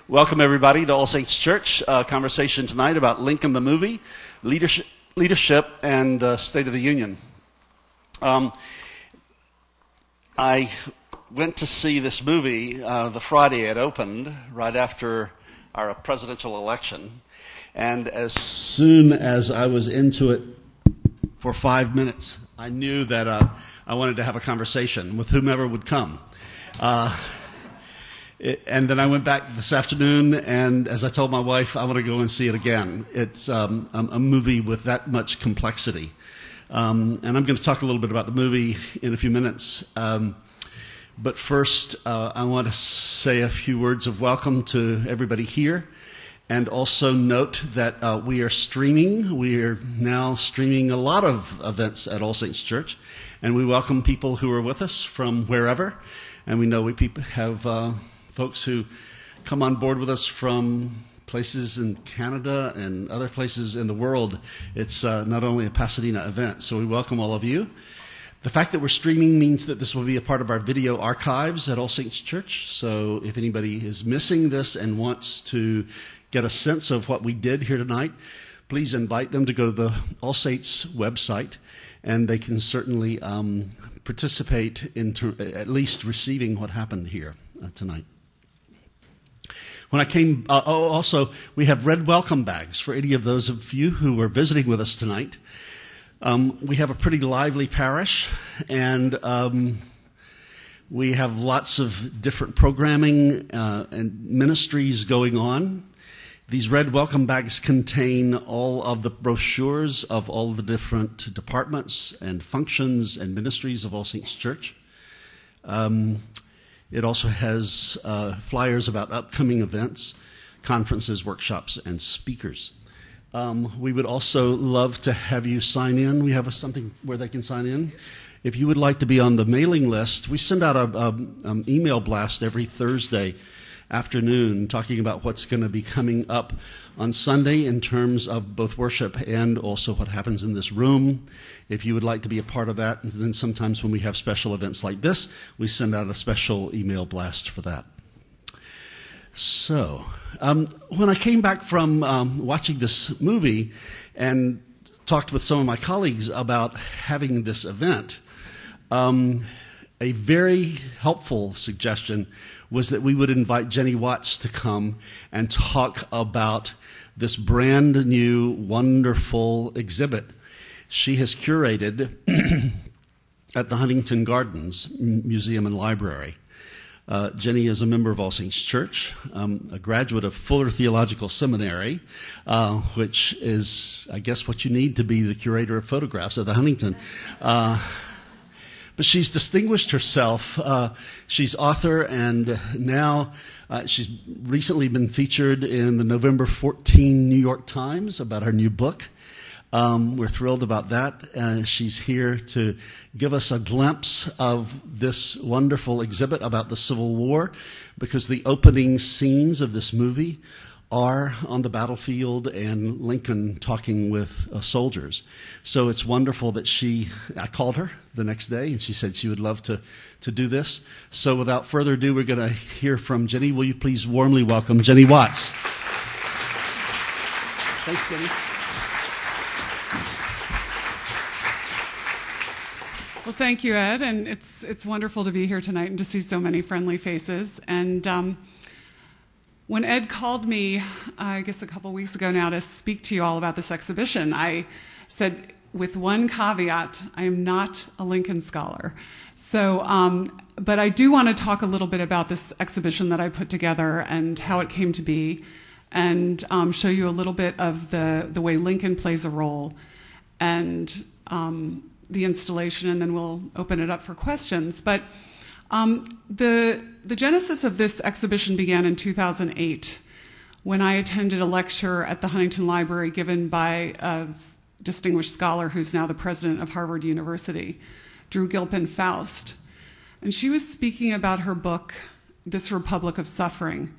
Welcome, everybody, to All Saints Church. Conversation tonight about Lincoln the movie, leadership, and the State of the Union. I went to see this movie the Friday it opened, right after our presidential election. And as soon as I was into it for 5 minutes, I knew that I wanted to have a conversation with whomever would come. And then I went back this afternoon, and as I told my wife, I want to go and see it again. It's a movie with that much complexity. And I'm going to talk a little bit about the movie in a few minutes. But first, I want to say a few words of welcome to everybody here. And also note that we are streaming. We are now streaming a lot of events at All Saints Church. And we welcome people who are with us from wherever. And we know we have folks who come on board with us from places in Canada and other places in the world. It's not only a Pasadena event, so we welcome all of you. The fact that we're streaming means that this will be a part of our video archives at All Saints Church. So if anybody is missing this and wants to get a sense of what we did here tonight, please invite them to go to the All Saints website, and they can certainly participate in at least receiving what happened here tonight. When I came, also, we have red welcome bags for any of those of you who are visiting with us tonight. We have a pretty lively parish, and we have lots of different programming and ministries going on. These red welcome bags contain all of the brochures of all the different departments and functions and ministries of All Saints Church. It also has flyers about upcoming events, conferences, workshops, and speakers. We would also love to have you sign in. We have something where they can sign in. If you would like to be on the mailing list, we send out an email blast every Thursday afternoon talking about what's going to be coming up on Sunday in terms of both worship and also what happens in this room. If you would like to be a part of that, and then sometimes when we have special events like this, we send out a special email blast for that. So, when I came back from watching this movie and talked with some of my colleagues about having this event, a very helpful suggestion was that we would invite Jenny Watts to come and talk about this brand new, wonderful exhibit she has curated at the Huntington Gardens Museum and Library. Jenny is a member of All Saints Church, a graduate of Fuller Theological Seminary, which is, I guess, what you need to be the curator of photographs at the Huntington. But she's distinguished herself. She's author, and now she's recently been featured in the November 14 New York Times about her new book. We're thrilled about that. She's here to give us a glimpse of this wonderful exhibit about the Civil War, because the opening scenes of this movie are on the battlefield and Lincoln talking with soldiers. So it's wonderful that I called her the next day, and she said she would love to do this. So without further ado, we're going to hear from Jenny. Will you please warmly welcome Jenny Watts? Thanks, Jenny. Well, thank you, Ed, and it's wonderful to be here tonight and to see so many friendly faces. And when Ed called me, I guess a couple weeks ago now, to speak to you all about this exhibition, I said, with one caveat, I am not a Lincoln scholar. So, but I do want to talk a little bit about this exhibition that I put together and how it came to be, and show you a little bit of the way Lincoln plays a role, and the installation, and then we'll open it up for questions. But the genesis of this exhibition began in 2008 when I attended a lecture at the Huntington Library given by a distinguished scholar who's now the president of Harvard University, Drew Gilpin-Faust. And she was speaking about her book, This Republic of Suffering,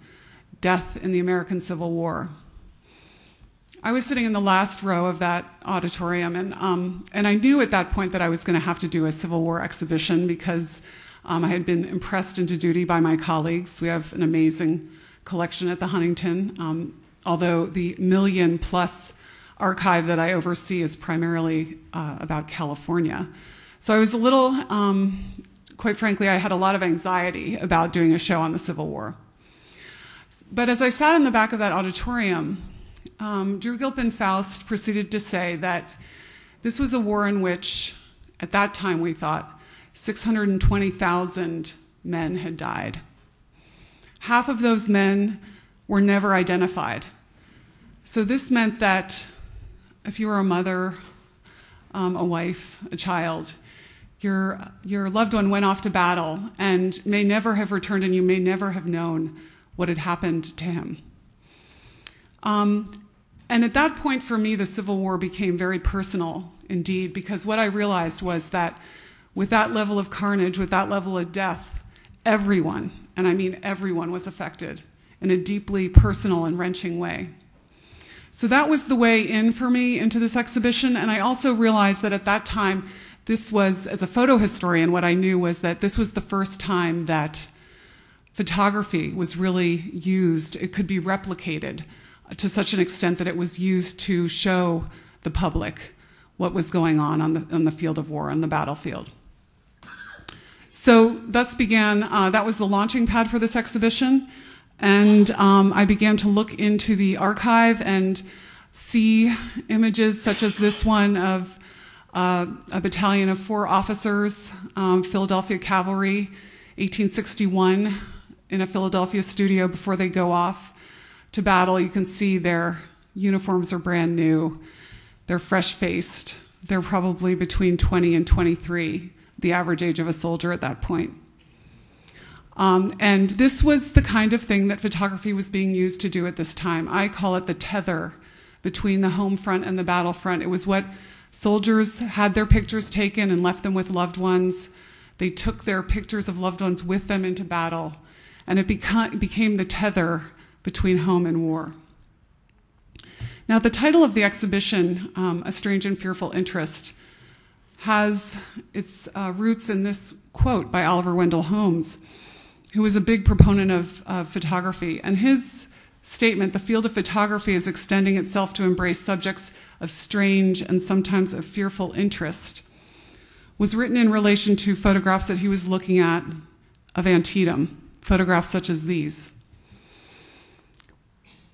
Death in the American Civil War. I was sitting in the last row of that auditorium, and I knew at that point that I was going to have to do a Civil War exhibition because I had been impressed into duty by my colleagues. We have an amazing collection at the Huntington, although the million-plus archive that I oversee is primarily about California. So I was a little, quite frankly, I had a lot of anxiety about doing a show on the Civil War. But as I sat in the back of that auditorium, Drew Gilpin Faust proceeded to say that this was a war in which, at that time we thought, 620,000 men had died. Half of those men were never identified. So this meant that if you were a mother, a wife, a child, your loved one went off to battle and may never have returned, and you may never have known what had happened to him. And at that point for me, the Civil War became very personal indeed, because what I realized was that with that level of carnage, with that level of death, everyone, and I mean everyone, was affected in a deeply personal and wrenching way. So that was the way in for me into this exhibition, and I also realized that at that time, this was, as a photo historian, what I knew was that this was the first time that photography was really used. It could be replicated to such an extent that it was used to show the public what was going on the field of war, on the battlefield. So thus began, that was the launching pad for this exhibition, and I began to look into the archive and see images such as this one of a battalion of 4 officers, Philadelphia Cavalry, 1861, in a Philadelphia studio before they go off to battle. You can see their uniforms are brand new. They're fresh-faced. They're probably between 20 and 23, the average age of a soldier at that point. And this was the kind of thing that photography was being used to do at this time. I call it the tether between the home front and the battlefront. It was what soldiers had their pictures taken and left them with loved ones. They took their pictures of loved ones with them into battle, and it became the tether between home and war. Now, the title of the exhibition, A Strange and Fearful Interest, has its roots in this quote by Oliver Wendell Holmes, who was a big proponent of photography. And his statement, "The field of photography is extending itself to embrace subjects of strange and sometimes of fearful interest," was written in relation to photographs that he was looking at of Antietam, photographs such as these.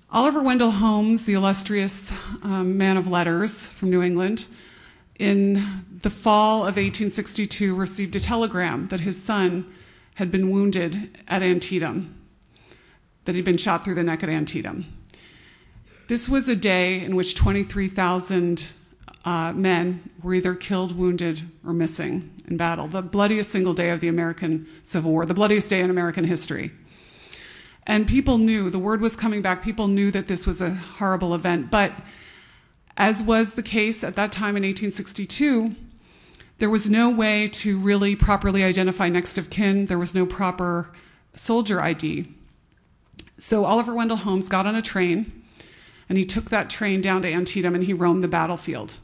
Oliver Wendell Holmes, the illustrious man of letters from New England, in the fall of 1862 received a telegram that his son had been wounded at Antietam, that he'd been shot through the neck at Antietam. This was a day in which 23,000 men were either killed, wounded, or missing in battle. The bloodiest single day of the American Civil War, the bloodiest day in American history. And people knew, the word was coming back, people knew that this was a horrible event. But as was the case at that time in 1862, there was no way to really properly identify next of kin. There was no proper soldier ID. So Oliver Wendell Holmes got on a train, and he took that train down to Antietam, and he roamed the battlefield.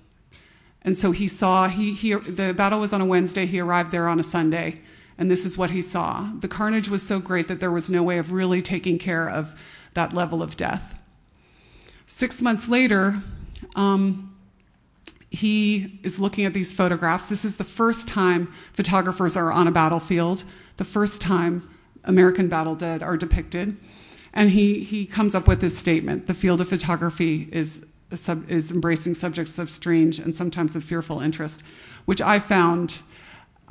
And so he saw, the battle was on a Wednesday, he arrived there on a Sunday, and this is what he saw. The carnage was so great that there was no way of really taking care of that level of death. 6 months later, he is looking at these photographs. This is the first time photographers are on a battlefield, the first time American battle dead are depicted. And he comes up with this statement: "The field of photography is embracing subjects of strange and sometimes of fearful interest," which I found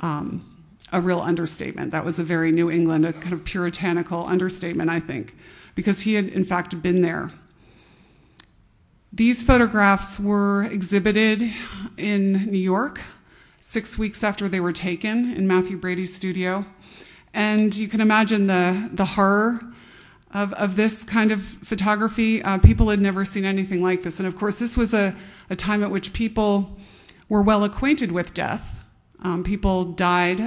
a real understatement. That was a very New England, a kind of puritanical understatement, I think, because he had, in fact, been there. These photographs were exhibited in New York 6 weeks after they were taken in Matthew Brady's studio. And you can imagine the horror of this kind of photography. People had never seen anything like this. And of course, this was a time at which people were well acquainted with death. People died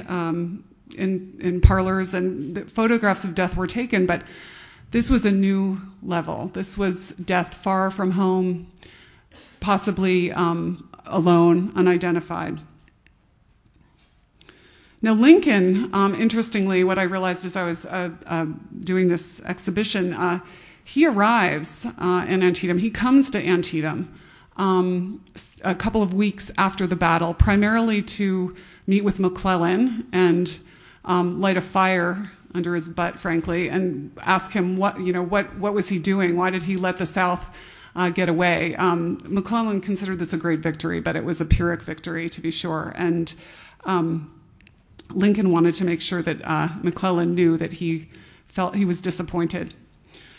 in parlors, and the photographs of death were taken, but this was a new level. This was death far from home, possibly alone, unidentified. Now, Lincoln, interestingly, what I realized as I was doing this exhibition, he arrives in Antietam. He comes to Antietam a couple of weeks after the battle, primarily to meet with McClellan and light a fire under his butt, frankly, and ask him what was he doing? Why did he let the South get away? McClellan considered this a great victory, but it was a Pyrrhic victory, to be sure. And Lincoln wanted to make sure that McClellan knew that he felt he was disappointed.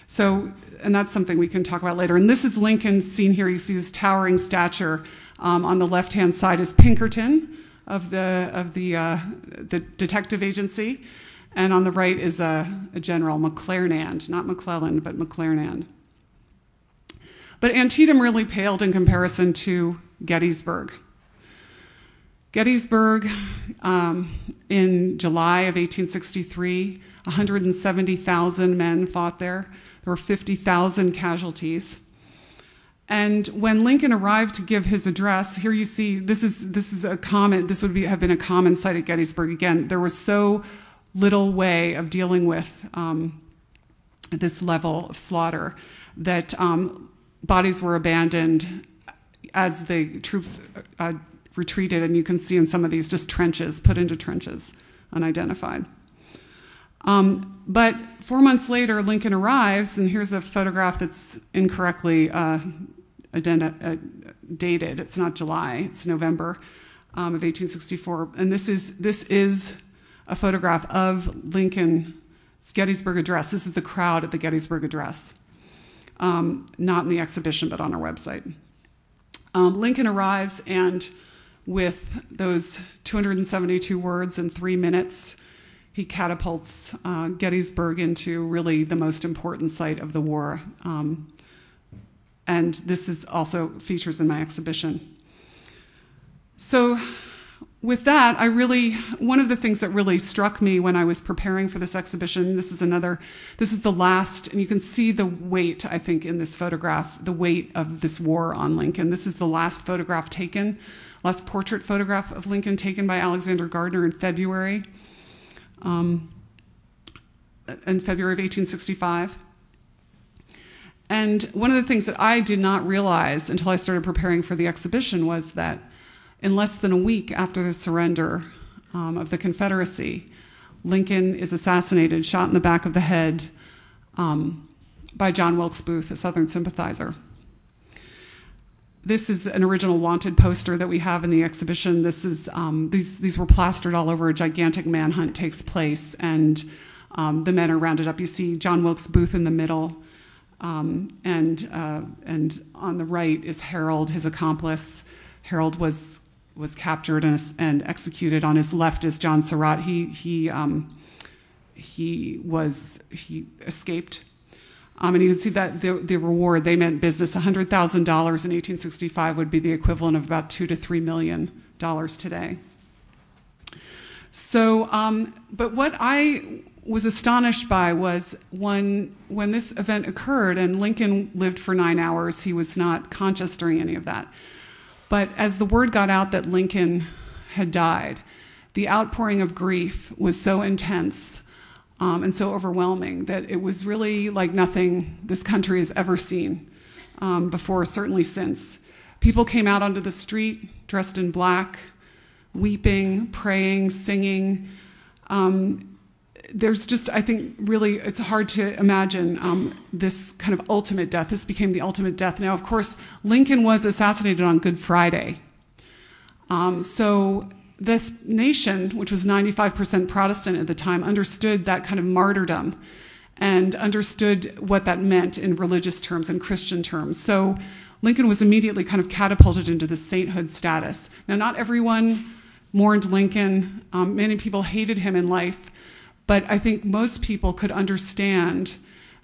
So, and that's something we can talk about later. And this is Lincoln seen here. You see his towering stature. On the left-hand side is Pinkerton of the detective agency, and on the right is a general, McClernand, not McClellan, but McClernand. But Antietam really paled in comparison to Gettysburg. Gettysburg, in July of 1863, 170,000 men fought there. There were 50,000 casualties. And when Lincoln arrived to give his address, here you see, this would have been a common sight at Gettysburg. Again, there was so little way of dealing with this level of slaughter that bodies were abandoned as the troops retreated, and you can see in some of these just trenches, put into trenches, unidentified. But 4 months later, Lincoln arrives, and here's a photograph that's incorrectly dated. It's not July, it's November of 1864. And this is a photograph of Lincoln's Gettysburg Address. This is the crowd at the Gettysburg Address. Not in the exhibition, but on our website. Lincoln arrives, and with those 272 words in 3 minutes, he catapults Gettysburg into really the most important site of the war. And this is also features in my exhibition. So with that, one of the things that really struck me when I was preparing for this exhibition, this is the last, and you can see the weight, I think, in this photograph, the weight of this war on Lincoln. This is the last portrait photograph of Lincoln taken by Alexander Gardner in February of 1865. And one of the things that I did not realize until I started preparing for the exhibition was that in less than a week after the surrender of the Confederacy, Lincoln is assassinated, shot in the back of the head by John Wilkes Booth, a Southern sympathizer. This is an original wanted poster that we have in the exhibition. This is these were plastered all over. A gigantic manhunt takes place, and the men are rounded up. You see John Wilkes Booth in the middle, and on the right is Harold, his accomplice. Harold was captured and executed. On his left is John Surratt. He escaped. And you can see that the reward, they meant business. $100,000 in 1865 would be the equivalent of about $2 to $3 million today. So, but what I was astonished by was when this event occurred, and Lincoln lived for 9 hours, he was not conscious during any of that. But as the word got out that Lincoln had died, the outpouring of grief was so intense and so overwhelming that it was really like nothing this country has ever seen before, certainly since. People came out onto the street dressed in black, weeping, praying, singing. There's just, I think, really, it's hard to imagine this kind of ultimate death. This became the ultimate death. Now, of course, Lincoln was assassinated on Good Friday. So this nation, which was 95% Protestant at the time, understood that kind of martyrdom and understood what that meant in religious terms and Christian terms. So Lincoln was immediately kind of catapulted into the sainthood status. Now, not everyone mourned Lincoln. Many people hated him in life. But I think most people could understand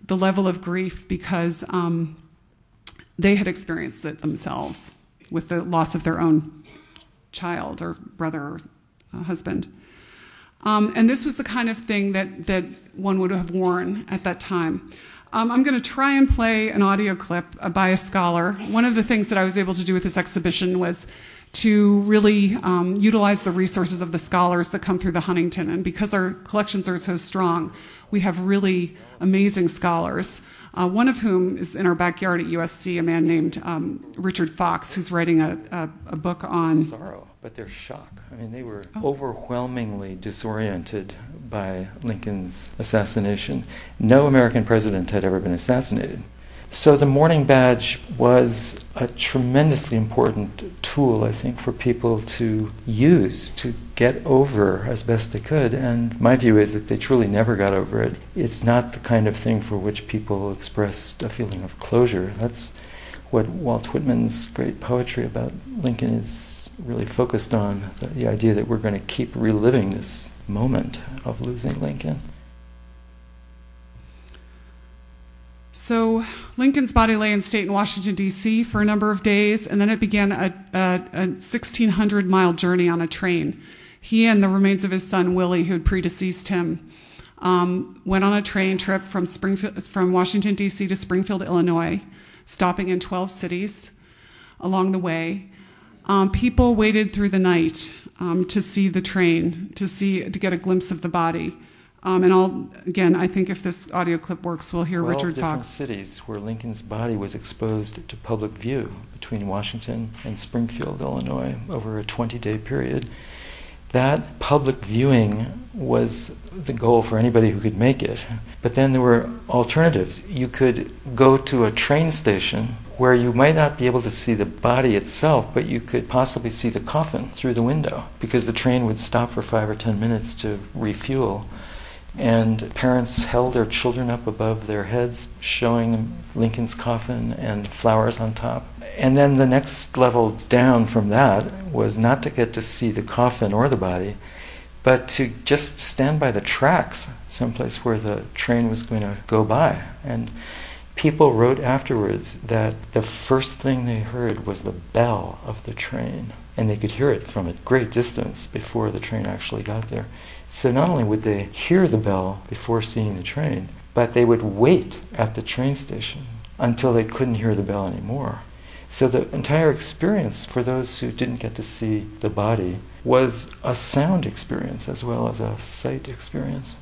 the level of grief because they had experienced it themselves with the loss of their own child or brother or husband. And this was the kind of thing that one would have worn at that time. I'm going to try and play an audio clip by a scholar. One of the things that I was able to do with this exhibition was to really utilize the resources of the scholars that come through the Huntington. And because our collections are so strong, we have really amazing scholars, one of whom is in our backyard at USC, a man named Richard Fox, who's writing a book on... Sorrow, but their shock. I mean, they were overwhelmingly disoriented by Lincoln's assassination. No American president had ever been assassinated. So the Mourning badge was a tremendously important tool, I think, for people to use to get over as best they could. And my view is that they truly never got over it. It's not the kind of thing for which people expressed a feeling of closure. That's what Walt Whitman's great poetry about Lincoln is really focused on, the idea that we're going to keep reliving this moment of losing Lincoln. So Lincoln's body lay in state in Washington, D.C. for a number of days, and then it began a 1,600-mile journey on a train. He and the remains of his son, Willie, who had predeceased him, went on a train trip from Washington, D.C. to Springfield, Illinois, stopping in 12 cities along the way. People waited through the night to see the train, to get a glimpse of the body. And I think if this audio clip works, we'll hear Richard Fox. 12 different cities where Lincoln's body was exposed to public view between Washington and Springfield, Illinois, over a 20-day period. That public viewing was the goal for anybody who could make it. But then there were alternatives. You could go to a train station where you might not be able to see the body itself, but you could possibly see the coffin through the window, because the train would stop for 5 or 10 minutes to refuel. And parents held their children up above their heads, showing them Lincoln's coffin and flowers on top. And then the next level down from that was not to get to see the coffin or the body, but to just stand by the tracks, someplace where the train was going to go by. And people wrote afterwards that the first thing they heard was the bell of the train, and they could hear it from a great distance before the train actually got there. So not only would they hear the bell before seeing the train, but they would wait at the train station until they couldn't hear the bell anymore. So the entire experience for those who didn't get to see the body was a sound experience as well as a sight experience.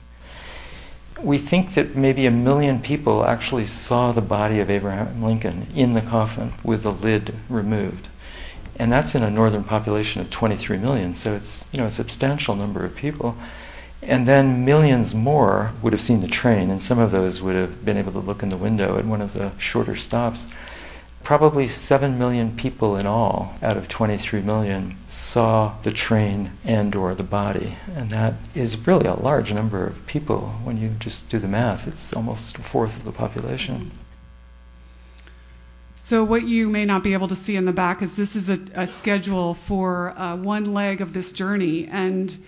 We think that maybe 1 million people actually saw the body of Abraham Lincoln in the coffin with the lid removed. And that's in a northern population of 23 million, so it's a substantial number of people. And then millions more would have seen the train, and some of those would have been able to look in the window at one of the shorter stops. Probably 7 million people in all out of 23 million saw the train and or the body. And that is really a large number of people. When you just do the math, it's almost a fourth of the population. So what you may not be able to see in the back is this is a schedule for one leg of this journey. And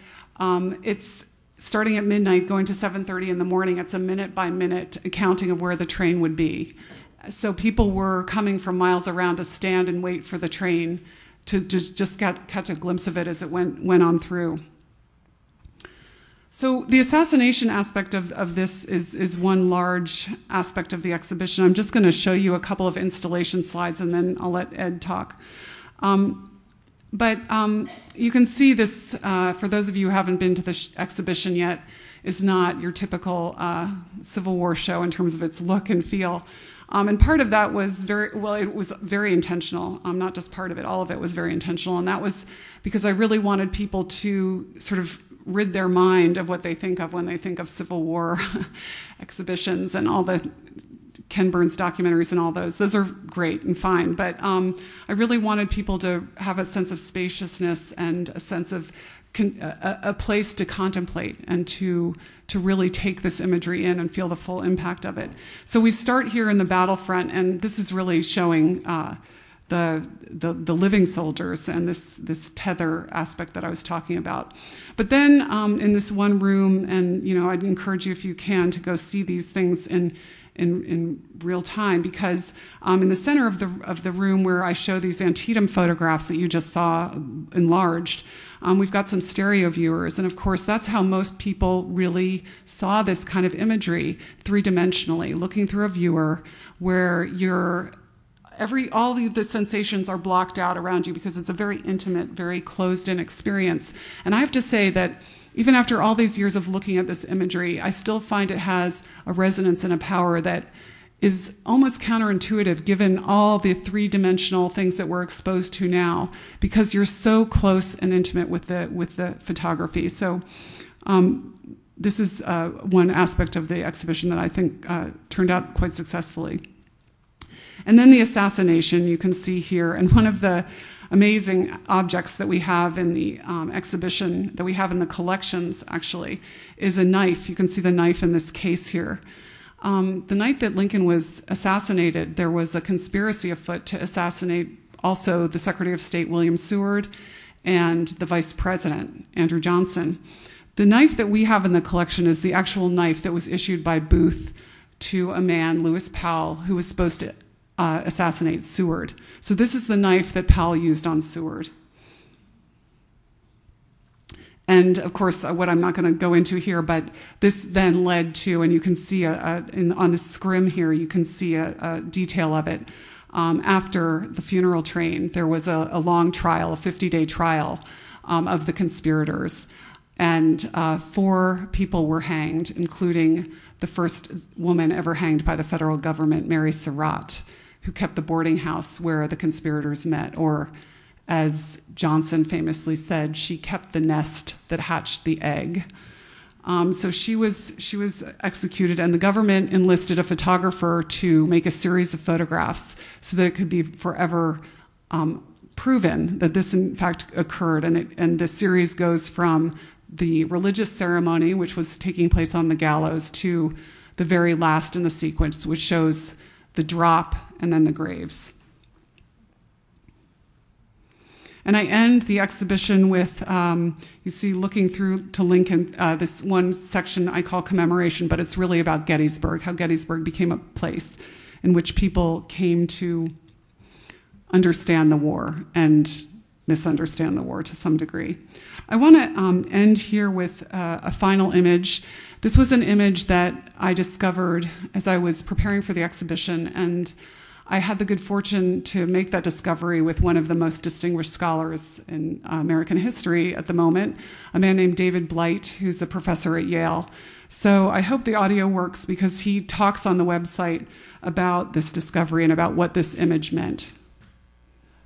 it's starting at midnight, going to 7:30 in the morning. It's a minute-by-minute accounting of where the train would be. So people were coming from miles around to stand and wait for the train to just catch a glimpse of it as it went on through. So the assassination aspect of this is one large aspect of the exhibition. I'm just going to show you a couple of installation slides, and then I'll let Ed talk. But you can see this, for those of you who haven't been to the exhibition yet, is not your typical Civil War show in terms of its look and feel. And part of that was it was very intentional. Not just part of it, all of it was very intentional. And that was because I really wanted people to sort of rid their mind of what they think of when they think of Civil War exhibitions and all the Ken Burns documentaries and all those. Those are great and fine, but I really wanted people to have a sense of spaciousness and a sense of a place to contemplate and to really take this imagery in and feel the full impact of it. So we start here in the battlefront, and this is really showing the living soldiers and this tether aspect that I was talking about. But then in this one room, and I'd encourage you if you can to go see these things in real time, because in the center of the room where I show these Antietam photographs that you just saw enlarged, we've got some stereo viewers, and of course that's how most people really saw this kind of imagery, three-dimensionally, looking through a viewer where you're all the sensations are blocked out around you because it's a very intimate, very closed-in experience. And I have to say that even after all these years of looking at this imagery, I still find it has a resonance and a power that is almost counterintuitive given all the three-dimensional things that we're exposed to now, because you're so close and intimate with the photography. So this is one aspect of the exhibition that I think turned out quite successfully. And then the assassination you can see here, and one of the amazing objects that we have in the exhibition, that we have in the collections actually, is a knife. You can see the knife in this case here. The night that Lincoln was assassinated, there was a conspiracy afoot to assassinate also the Secretary of State, William Seward, and the Vice President, Andrew Johnson. The knife that we have in the collection is the actual knife that was issued by Booth to a man, Lewis Powell, who was supposed to assassinate Seward. So this is the knife that Powell used on Seward. And of course, what I'm not going to go into here, but this then led to, and you can see on the scrim here, you can see a detail of it. After the funeral train, there was a long trial, a 50-day trial of the conspirators. And 4 people were hanged, including the first woman ever hanged by the federal government, Mary Surratt, who kept the boarding house where the conspirators met, or as Johnson famously said, she kept the nest that hatched the egg. So she was executed, and the government enlisted a photographer to make a series of photographs so that it could be forever proven that this in fact occurred. And the series goes from the religious ceremony, which was taking place on the gallows, to the very last in the sequence, which shows the drop and then the graves. And I end the exhibition with, you see, looking through to Lincoln, this one section I call commemoration, but it's really about Gettysburg, how Gettysburg became a place in which people came to understand the war and misunderstand the war to some degree. I want to end here with a final image. This was an image that I discovered as I was preparing for the exhibition, and I had the good fortune to make that discovery with one of the most distinguished scholars in American history at the moment, a man named David Blight, who's a professor at Yale. So I hope the audio works because he talks on the website about this discovery and about what this image meant.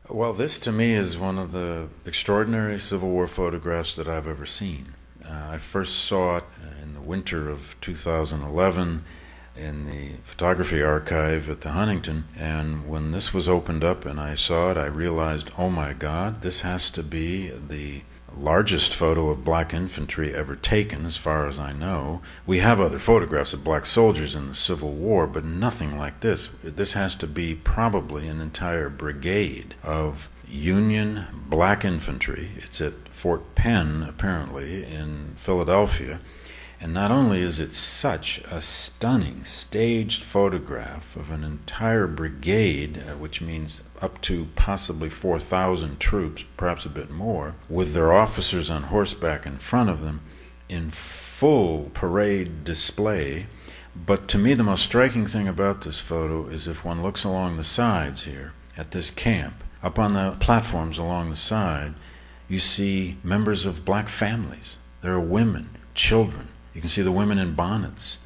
Well, this to me is one of the extraordinary Civil War photographs that I've ever seen. I first saw it in the winter of 2011 in the photography archive at the Huntington, and when this was opened up and I saw it, I realized, oh my God, this has to be the largest photo of black infantry ever taken, as far as I know. We have other photographs of black soldiers in the Civil War, but nothing like this. This has to be probably an entire brigade of Union black infantry. It's at Fort Penn, apparently, in Philadelphia. And not only is it such a stunning staged photograph of an entire brigade, which means up to possibly 4,000 troops, perhaps a bit more, with their officers on horseback in front of them in full parade display. But to me, the most striking thing about this photo is if one looks along the sides here at this camp, up on the platforms along the side, you see members of black families. There are women, children. You can see the women in bonnets.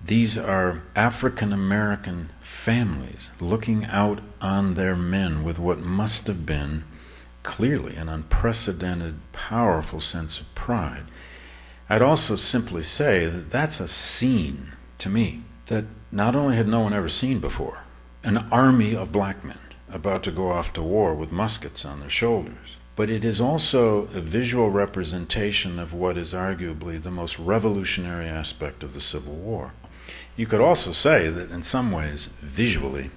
These are African American families looking out on their men with what must have been clearly an unprecedented, powerful sense of pride. I'd also simply say that that's a scene, to me, that not only had no one ever seen before, an army of black men about to go off to war with muskets on their shoulders, but it is also a visual representation of what is arguably the most revolutionary aspect of the Civil War. You could also say that in some ways, visually,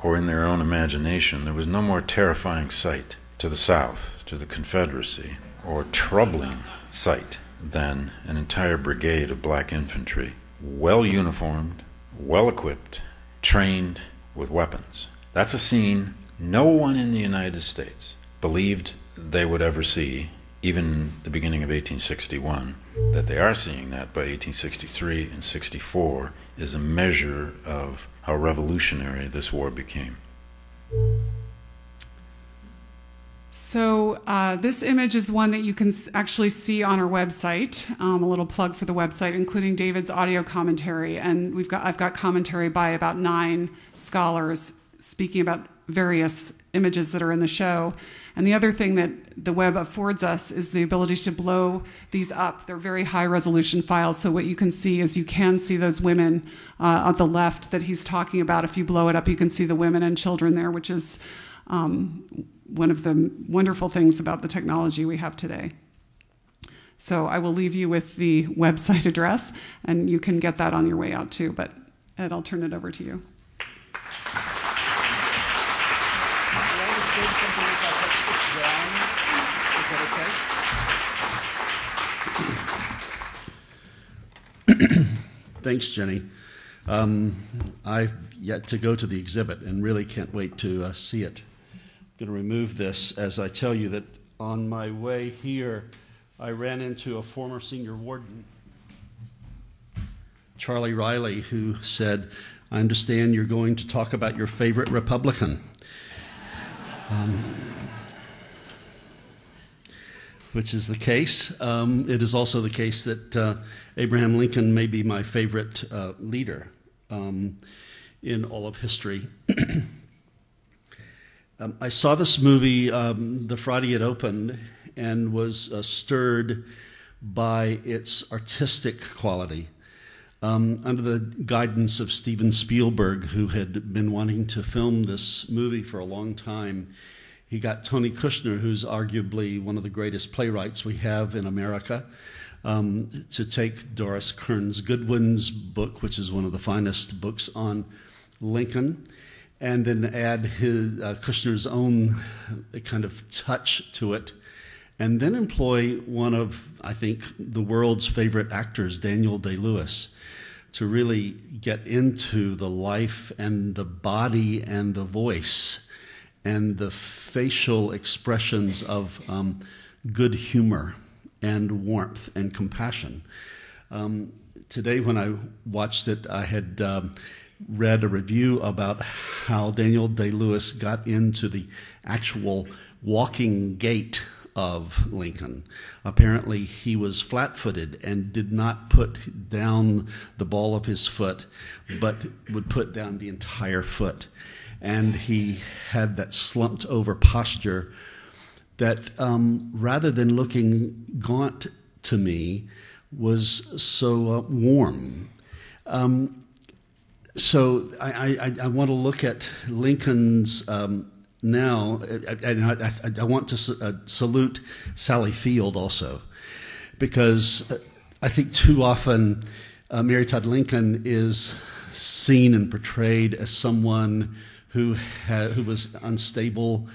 or in their own imagination, there was no more terrifying sight to the South, to the Confederacy, or troubling sight than an entire brigade of black infantry, well uniformed, well equipped, trained with weapons. That's a scene no one in the United States believed they would ever see, even in the beginning of 1861, that they are seeing that by 1863 and 64 is a measure of how revolutionary this war became. So this image is one that you can actually see on our website, a little plug for the website, including David's audio commentary. And I've got commentary by about 9 scholars speaking about various images that are in the show. And the other thing that the web affords us is the ability to blow these up. They're very high resolution files, so what you can see is you can see those women on the left that he's talking about. If you blow it up, you can see the women and children there, which is one of the wonderful things about the technology we have today. So I will leave you with the website address, and you can get that on your way out too. But Ed, I'll turn it over to you. Thanks, Jenny. I've yet to go to the exhibit and really can't wait to see it. I'm going to remove this as I tell you that on my way here, I ran into a former senior warden, Charlie Riley, who said, "I understand you're going to talk about your favorite Republican." Which is the case. It is also the case that Abraham Lincoln may be my favorite leader in all of history. I saw this movie the Friday it opened and was stirred by its artistic quality. Under the guidance of Steven Spielberg, who had been wanting to film this movie for a long time, he got Tony Kushner, who's arguably one of the greatest playwrights we have in America, to take Doris Kearns Goodwin's book, which is one of the finest books on Lincoln, and then add his Kushner's own kind of touch to it, and then employ one of, I think, the world's favorite actors, Daniel Day-Lewis, to really get into the life and the body and the voice and the facial expressions of good humor and warmth and compassion. Today when I watched it, I had read a review about how Daniel Day-Lewis got into the actual walking gait of Lincoln. Apparently he was flat-footed and did not put down the ball of his foot, but would put down the entire foot. And he had that slumped over posture that rather than looking gaunt to me was so warm. So I want to look at Lincoln's now, and I want to salute Sally Field also, because I think too often Mary Todd Lincoln is seen and portrayed as someone who was unstable,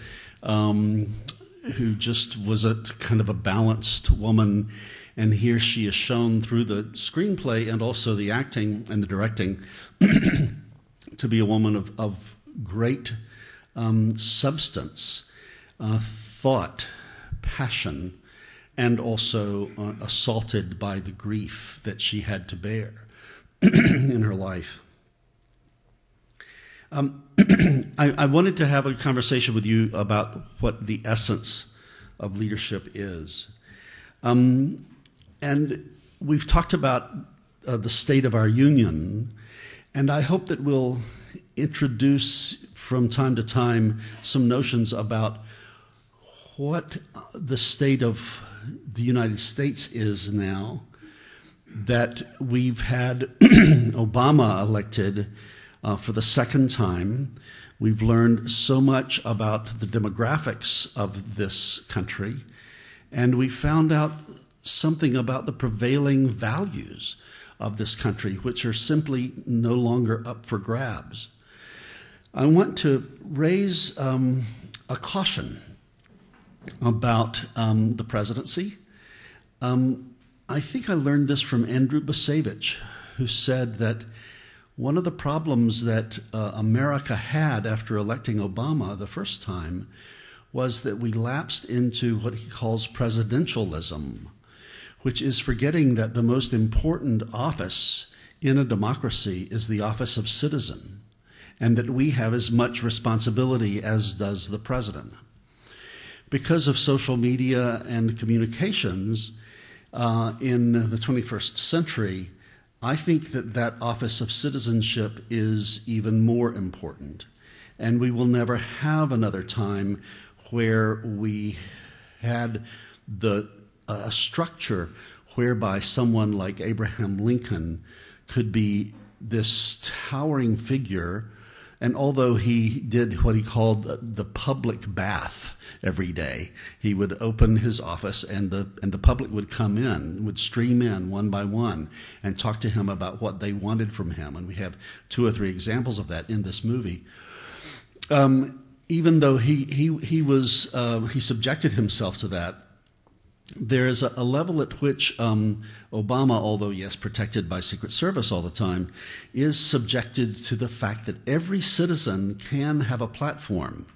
who just was a kind of a balanced woman, and here she is shown through the screenplay and also the acting and the directing to be a woman of great substance, thought, passion, and also assaulted by the grief that she had to bear in her life. I wanted to have a conversation with you about what the essence of leadership is. And we've talked about the state of our union, and I hope that we'll introduce from time to time some notions about what the state of the United States is now, that we've had Obama elected for the second time. We've learned so much about the demographics of this country, and we found out something about the prevailing values of this country, which are simply no longer up for grabs. I want to raise a caution about the presidency. I think I learned this from Andrew Bacevich, who said that one of the problems that America had after electing Obama the first time was that we lapsed into what he calls presidentialism, which is forgetting that the most important office in a democracy is the office of citizen, and that we have as much responsibility as does the president. Because of social media and communications in the 21st century, I think that that office of citizenship is even more important. And we will never have another time where we had a structure whereby someone like Abraham Lincoln could be this towering figure. And although he did what he called the public bath every day, he would open his office and the public would come in, would stream in one by one and talk to him about what they wanted from him. And we have 2 or 3 examples of that in this movie. Even though he subjected himself to that, there is a level at which Obama, although yes, protected by Secret Service all the time, is subjected to the fact that every citizen can have a platform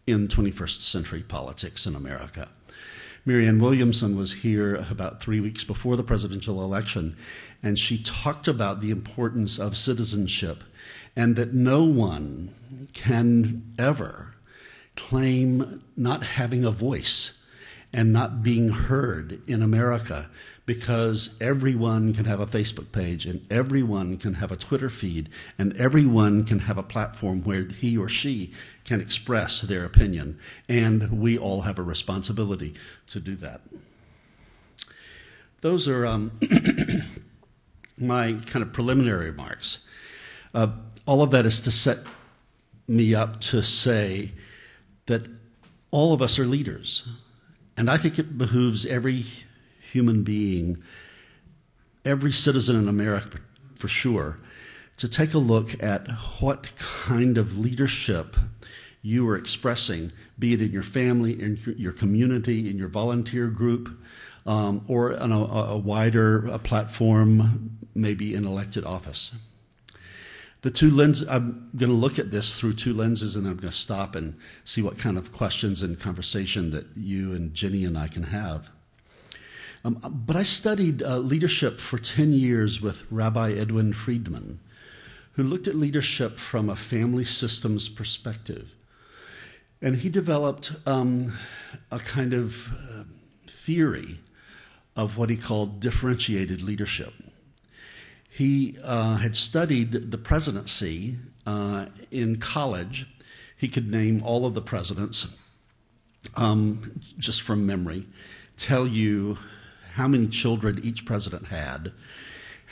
in 21st century politics in America. Marianne Williamson was here about 3 weeks before the presidential election, and she talked about the importance of citizenship and that no one can ever claim not having a voice and not being heard in America, because everyone can have a Facebook page and everyone can have a Twitter feed and everyone can have a platform where he or she can express their opinion, and we all have a responsibility to do that. Those are my kind of preliminary remarks. All of that is to set me up to say that all of us are leaders. And I think it behooves every human being, every citizen in America for sure, to take a look at what kind of leadership you are expressing, be it in your family, in your community, in your volunteer group, or on a wider platform, maybe in elected office. The 2 lenses, I'm going to look at this through 2 lenses, and then I'm going to stop and see what kind of questions and conversation that you and Jenny and I can have. But I studied leadership for 10 years with Rabbi Edwin Friedman, who looked at leadership from a family systems perspective. And he developed a kind of theory of what he called differentiated leadership. He had studied the presidency in college. He could name all of the presidents just from memory, tell you how many children each president had,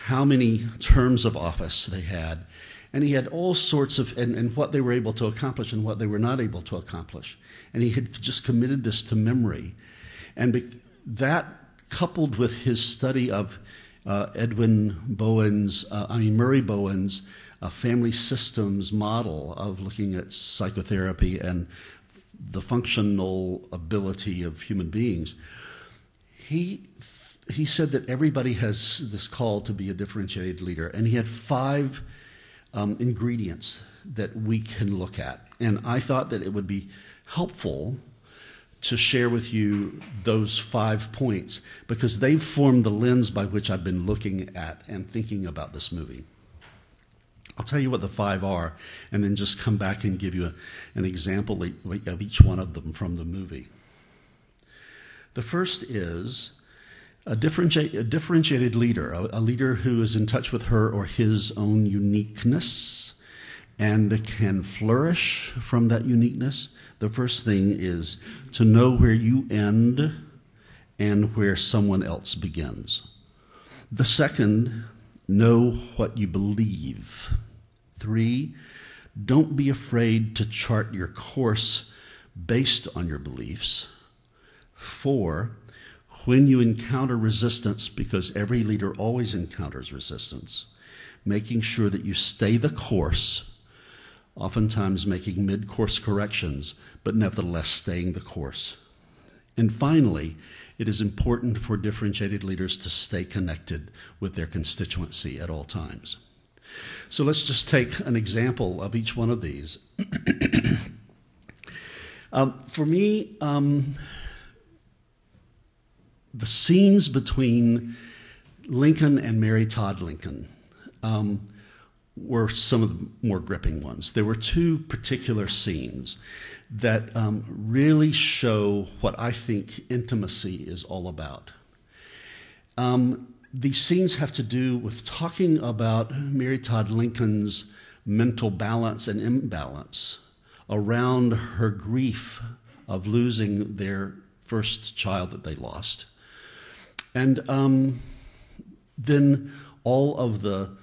how many terms of office they had, and he had all sorts of, and what they were able to accomplish and what they were not able to accomplish. And he had just committed this to memory. And that, coupled with his study of Murray Bowen's family systems model of looking at psychotherapy and the functional ability of human beings, he said that everybody has this call to be a differentiated leader, and he had 5 ingredients that we can look at. And I thought that it would be helpful to share with you those 5 points, because they've formed the lens by which I've been looking at and thinking about this movie. I'll tell you what the 5 are, and then just come back and give you an example of each one of them from the movie. The first is a differentiated leader, a leader who is in touch with her or his own uniqueness and can flourish from that uniqueness. The first thing is to know where you end and where someone else begins. The second, know what you believe. 3, don't be afraid to chart your course based on your beliefs. 4, when you encounter resistance, because every leader always encounters resistance, making sure that you stay the course, oftentimes making mid-course corrections, but nevertheless staying the course. And finally, it is important for differentiated leaders to stay connected with their constituency at all times. So let's just take an example of each one of these. For me, the scenes between Lincoln and Mary Todd Lincoln were some of the more gripping ones. There were two particular scenes that really show what I think intimacy is all about. These scenes have to do with talking about Mary Todd Lincoln's mental balance and imbalance around her grief of losing their first child that they lost. And then all the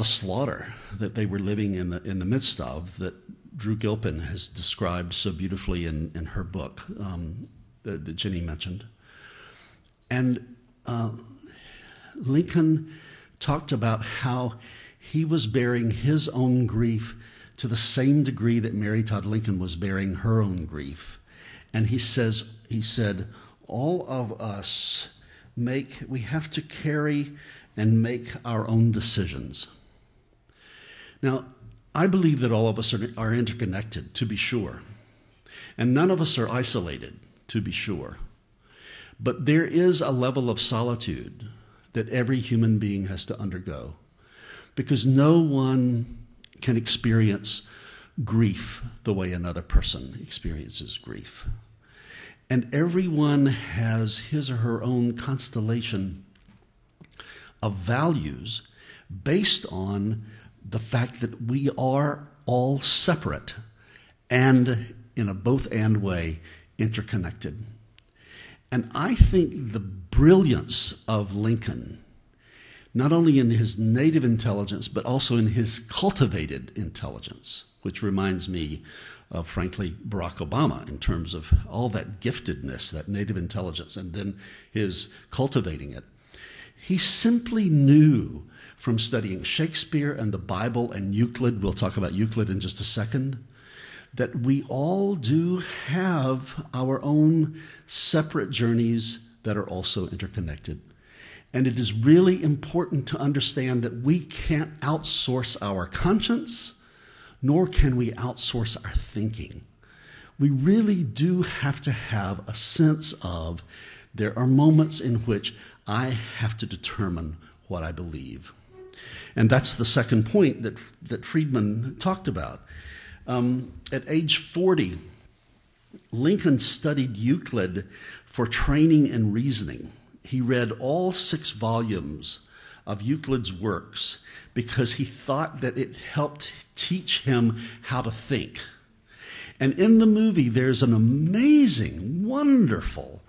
slaughter that they were living in the midst of, that Drew Gilpin has described so beautifully in her book that Jenny mentioned. And Lincoln talked about how he was bearing his own grief to the same degree that Mary Todd Lincoln was bearing her own grief. And he said, all of us we have to carry and make our own decisions. Now, I believe that all of us are interconnected, to be sure. And none of us are isolated, to be sure. But there is a level of solitude that every human being has to undergo, because no one can experience grief the way another person experiences grief. And everyone has his or her own constellation of values based on the fact that we are all separate and, in a both-and way, interconnected. And I think the brilliance of Lincoln, not only in his native intelligence, but also in his cultivated intelligence, which reminds me of, frankly, Barack Obama in terms of all that giftedness, that native intelligence, and then his cultivating it. He simply knew from studying Shakespeare and the Bible and Euclid, we'll talk about Euclid in just a second, that we all do have our own separate journeys that are also interconnected. And it is really important to understand that we can't outsource our conscience, nor can we outsource our thinking. We really do have to have a sense of there are moments in which I have to determine what I believe. And that's the second point that Friedman talked about. At age 40, Lincoln studied Euclid for training in reasoning. He read all 6 volumes of Euclid's works because he thought that it helped teach him how to think. And in the movie, there's an amazing, wonderful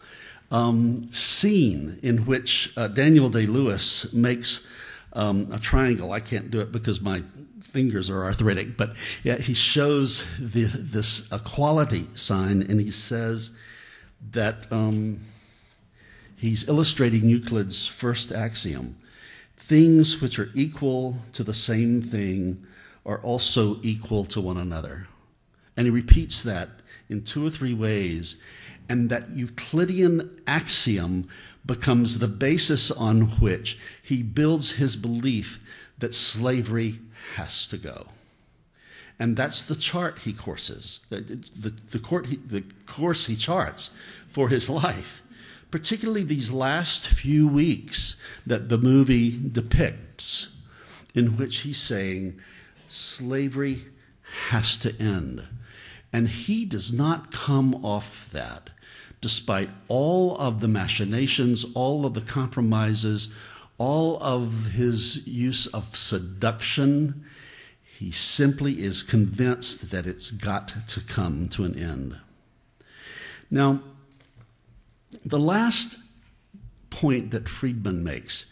scene in which Daniel Day-Lewis makes a triangle. I can't do it because my fingers are arthritic, but yeah, he shows this equality sign, and he says that he's illustrating Euclid's first axiom. Things which are equal to the same thing are also equal to one another. And he repeats that in 2 or 3 ways, and that Euclidean axiom becomes the basis on which he builds his belief that slavery has to go. And that's the chart he courses, the course he charts for his life, particularly these last few weeks that the movie depicts, in which he's saying slavery has to end. And he does not come off that, despite all of the machinations, all of the compromises, all of his use of seduction. He simply is convinced that it's got to come to an end. Now, the last point that Friedman makes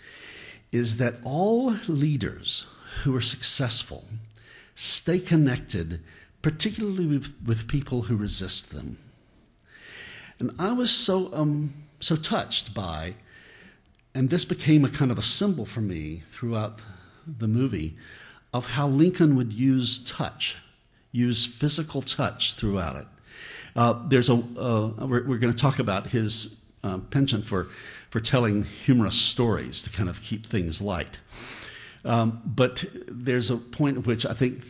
is that all leaders who are successful stay connected, particularly with people who resist them. And I was so touched by, and this became a kind of a symbol for me throughout the movie, of how Lincoln would use touch, use physical touch throughout it. We're going to talk about his penchant for telling humorous stories to kind of keep things light. But there's a point at which I think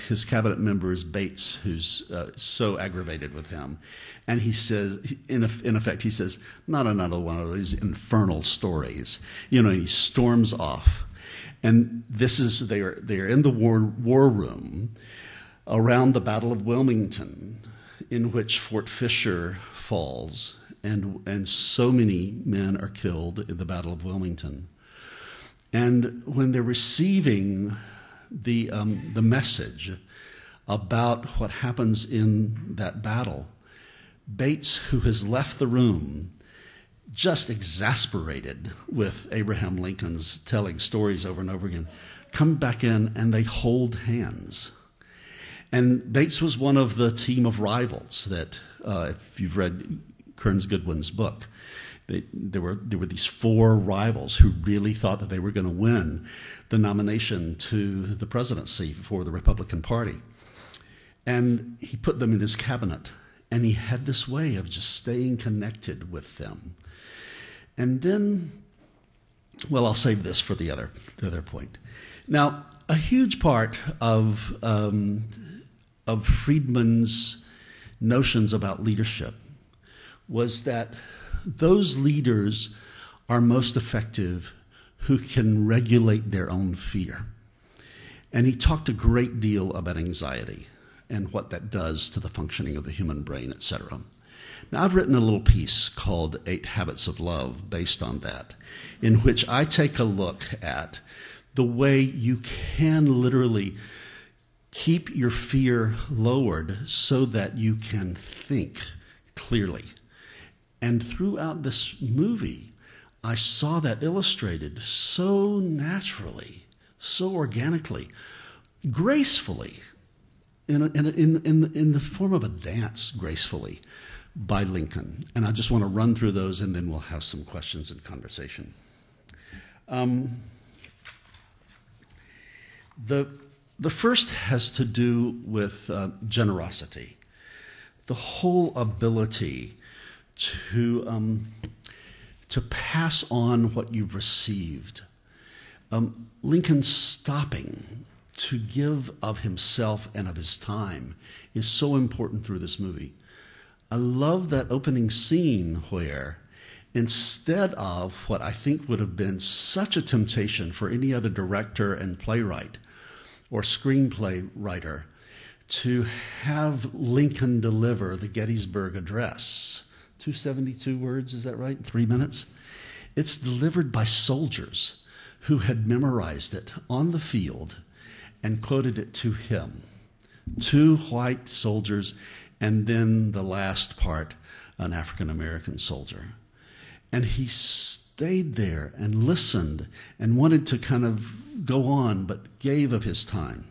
his cabinet member is Bates, who's so aggravated with him. And he says, in effect, he says, not another one of these infernal stories. You know, he storms off. And they are in the war room around the Battle of Wilmington, in which Fort Fisher falls, and so many men are killed in the Battle of Wilmington. And when they're receiving the message about what happens in that battle, Bates, who has left the room, just exasperated with Abraham Lincoln's telling stories over and over again, come back in and they hold hands. And Bates was one of the team of rivals that, if you've read Kearns Goodwin's book, there were these 4 rivals who really thought that they were going to win the nomination to the presidency for the Republican Party. And he put them in his cabinet, and he had this way of just staying connected with them. And then, well, I'll save this for the other point. Now, a huge part of Friedman's notions about leadership was that those leaders are most effective who can regulate their own fear. And he talked a great deal about anxiety and what that does to the functioning of the human brain, etc. Now, I've written a little piece called 8 Habits of Love based on that, in which I take a look at the way you can literally keep your fear lowered so that you can think clearly. And throughout this movie, I saw that illustrated so naturally, so organically, gracefully, in the form of a dance, gracefully, by Lincoln. And I just want to run through those, and then we'll have some questions and conversation. The first has to do with generosity, the whole ability to pass on what you've received. Lincoln stopping to give of himself and of his time is so important through this movie. I love that opening scene where, instead of what I think would have been such a temptation for any other director and playwright or screenplay writer to have Lincoln deliver the Gettysburg Address, 272 words, is that right? 3 minutes? It's delivered by soldiers who had memorized it on the field and quoted it to him. 2 white soldiers, and then the last part, an African-American soldier. And he stayed there and listened and wanted to kind of go on, but gave of his time.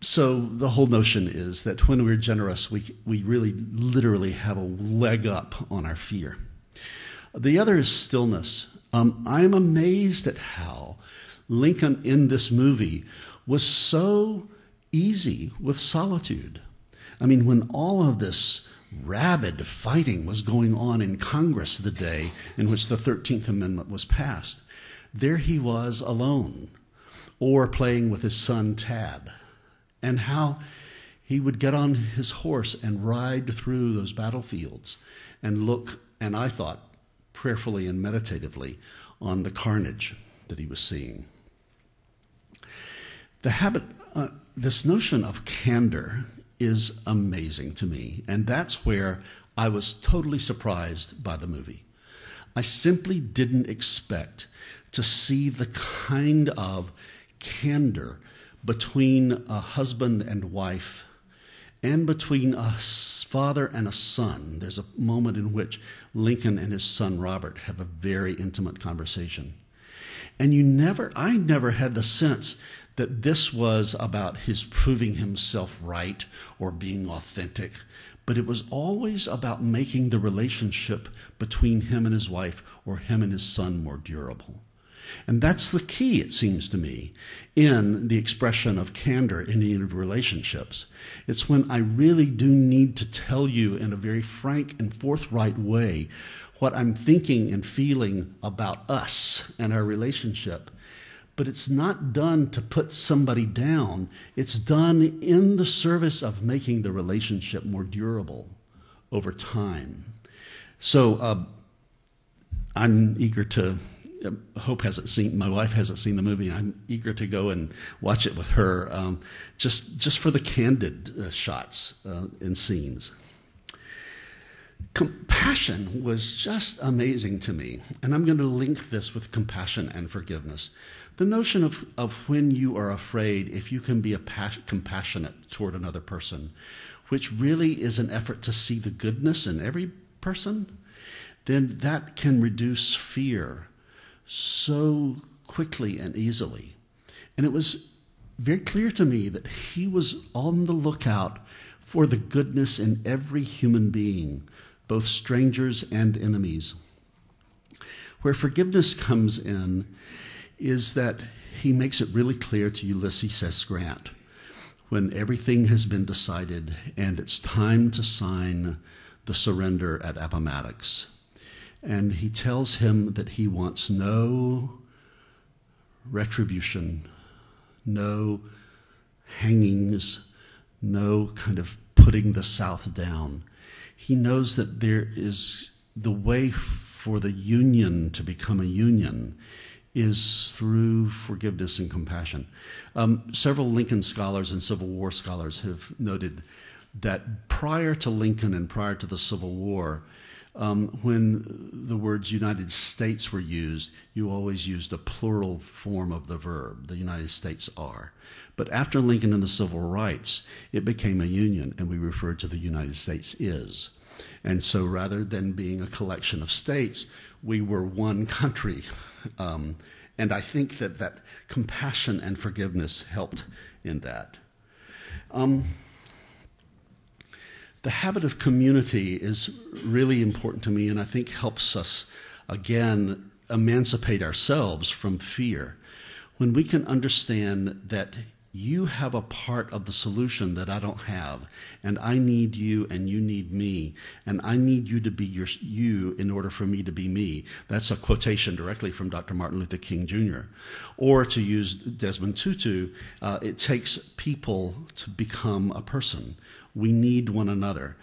So the whole notion is that when we're generous, we really literally have a leg up on our fear. The other is stillness. I'm amazed at how Lincoln in this movie was so easy with solitude. I mean, when all of this rabid fighting was going on in Congress the day in which the 13th Amendment was passed, there he was alone, or playing with his son Tad, and how he would get on his horse and ride through those battlefields and look, and I thought, prayerfully and meditatively on the carnage that he was seeing. The habit, this notion of candor is amazing to me, and that's where I was totally surprised by the movie. I simply didn't expect to see the kind of candor between a husband and wife and between a father and a son. There's a moment in which Lincoln and his son Robert have a very intimate conversation. And I never had the sense that this was about his proving himself right or being authentic, but it was always about making the relationship between him and his wife or him and his son more durable. And that's the key, it seems to me, in the expression of candor in any relationships. It's when I really do need to tell you in a very frank and forthright way what I'm thinking and feeling about us and our relationship. But it's not done to put somebody down. It's done in the service of making the relationship more durable over time. So I'm eager to Hope hasn't seen, my wife hasn't seen the movie. I'm eager to go and watch it with her, just for the candid shots and scenes. Compassion was just amazing to me, and I'm going to link this with compassion and forgiveness. The notion of when you are afraid, if you can be compassionate toward another person, which really is an effort to see the goodness in every person, then that can reduce fear so quickly and easily. And it was very clear to me that he was on the lookout for the goodness in every human being, both strangers and enemies. Where forgiveness comes in is that he makes it really clear to Ulysses S. Grant, when everything has been decided and it's time to sign the surrender at Appomattox. And he tells him that he wants no retribution, no hangings, no kind of putting the South down. He knows that there is the way for the Union to become a union is through forgiveness and compassion. Several Lincoln scholars and Civil War scholars have noted that prior to Lincoln and prior to the Civil War, when the words United States were used, you always used a plural form of the verb, the United States are. But after Lincoln and the Civil Rights, it became a union, and we referred to the United States is. And so rather than being a collection of states, we were one country. And I think that compassion and forgiveness helped in that. The habit of community is really important to me, and I think helps us, again, emancipate ourselves from fear. When we can understand that you have a part of the solution that I don't have, and I need you and you need me, and I need you to be you in order for me to be me. That's a quotation directly from Dr. Martin Luther King Jr. Or to use Desmond Tutu, it takes people to become a person. We need one another.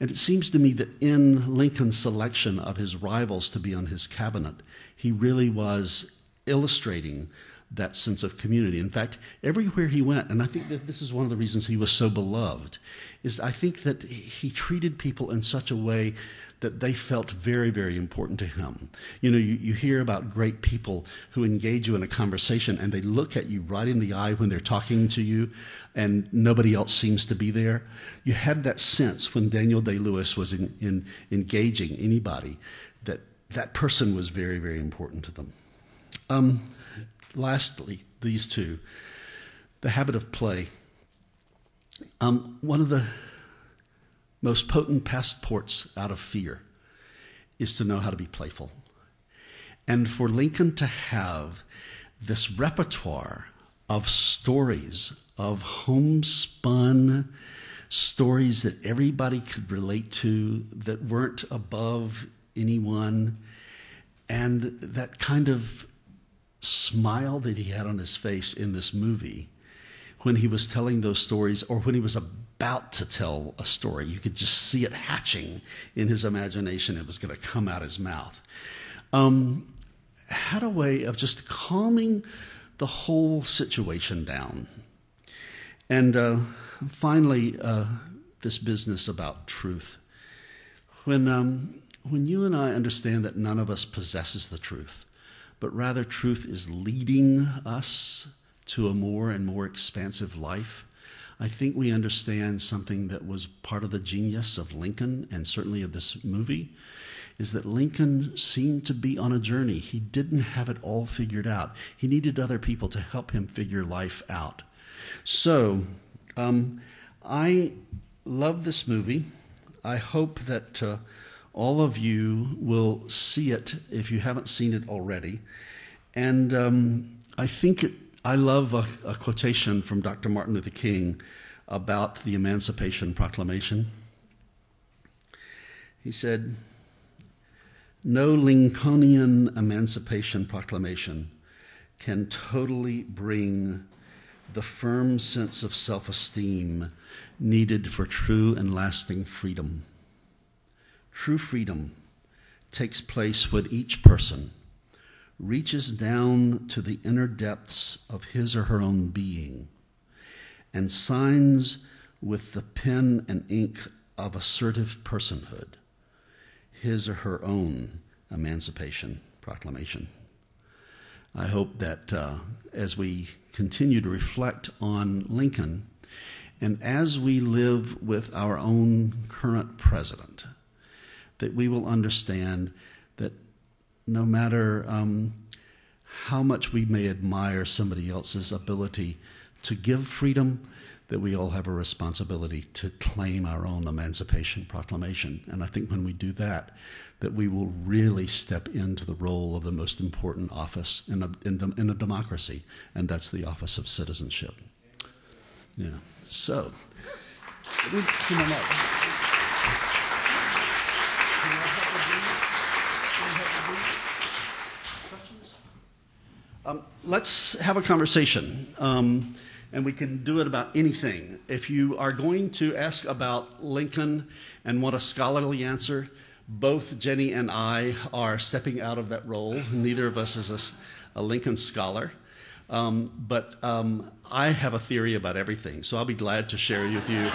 And it seems to me that in Lincoln's selection of his rivals to be on his cabinet, he really was illustrating that sense of community. In fact, everywhere he went, and I think that this is one of the reasons he was so beloved, is I think that he treated people in such a way that they felt very, very important to him. You know, you hear about great people who engage you in a conversation and they look at you right in the eye when they're talking to you and nobody else seems to be there. You had that sense when Daniel Day-Lewis was in engaging anybody that that person was very, very important to them. Lastly, these two, the habit of play. One of the most potent passports out of fear is to know how to be playful. And for Lincoln to have this repertoire of stories, of homespun stories that everybody could relate to, that weren't above anyone, and that kind of smile that he had on his face in this movie when he was telling those stories, or when he was about to tell a story. You could just see it hatching in his imagination. It was going to come out his mouth. Had a way of just calming the whole situation down. And finally, this business about truth. When you and I understand that none of us possesses the truth, but rather truth is leading us to a more and more expansive life, I think we understand something that was part of the genius of Lincoln, and certainly of this movie, is that Lincoln seemed to be on a journey. He didn't have it all figured out. He needed other people to help him figure life out. So, I love this movie. I hope that all of you will see it if you haven't seen it already. And I think I love a quotation from Dr. Martin Luther King about the Emancipation Proclamation. He said, "No Lincolnian Emancipation Proclamation can totally bring the firm sense of self-esteem needed for true and lasting freedom. True freedom takes place when each person, reaches down to the inner depths of his or her own being and signs with the pen and ink of assertive personhood his or her own Emancipation Proclamation. I hope that as we continue to reflect on Lincoln, and as we live with our own current president, that we will understand that no matter how much we may admire somebody else's ability to give freedom, that we all have a responsibility to claim our own Emancipation Proclamation. And I think when we do that, that we will really step into the role of the most important office in a democracy, and that's the office of citizenship. Yeah. So, let's have a conversation, and we can do it about anything. If you are going to ask about Lincoln and want a scholarly answer, both Jenny and I are stepping out of that role. Neither of us is a Lincoln scholar. But I have a theory about everything, so I'll be glad to share with you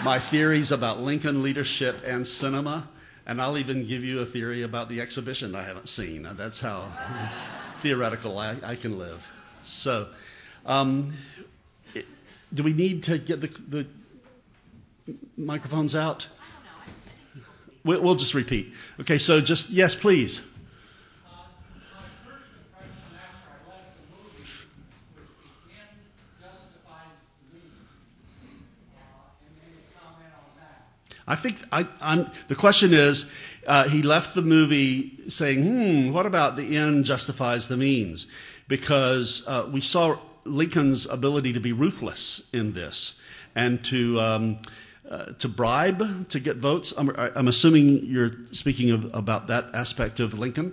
my theories about Lincoln leadership and cinema, and I'll even give you a theory about the exhibition I haven't seen. That's how theoretical I can live. So, do we need to get the microphones out? We'll just repeat. Okay, so just, yes, please. I think the question is, he left the movie saying, what about the end justifies the means? Because we saw Lincoln's ability to be ruthless in this and to bribe to get votes. I'm assuming you're speaking about that aspect of Lincoln.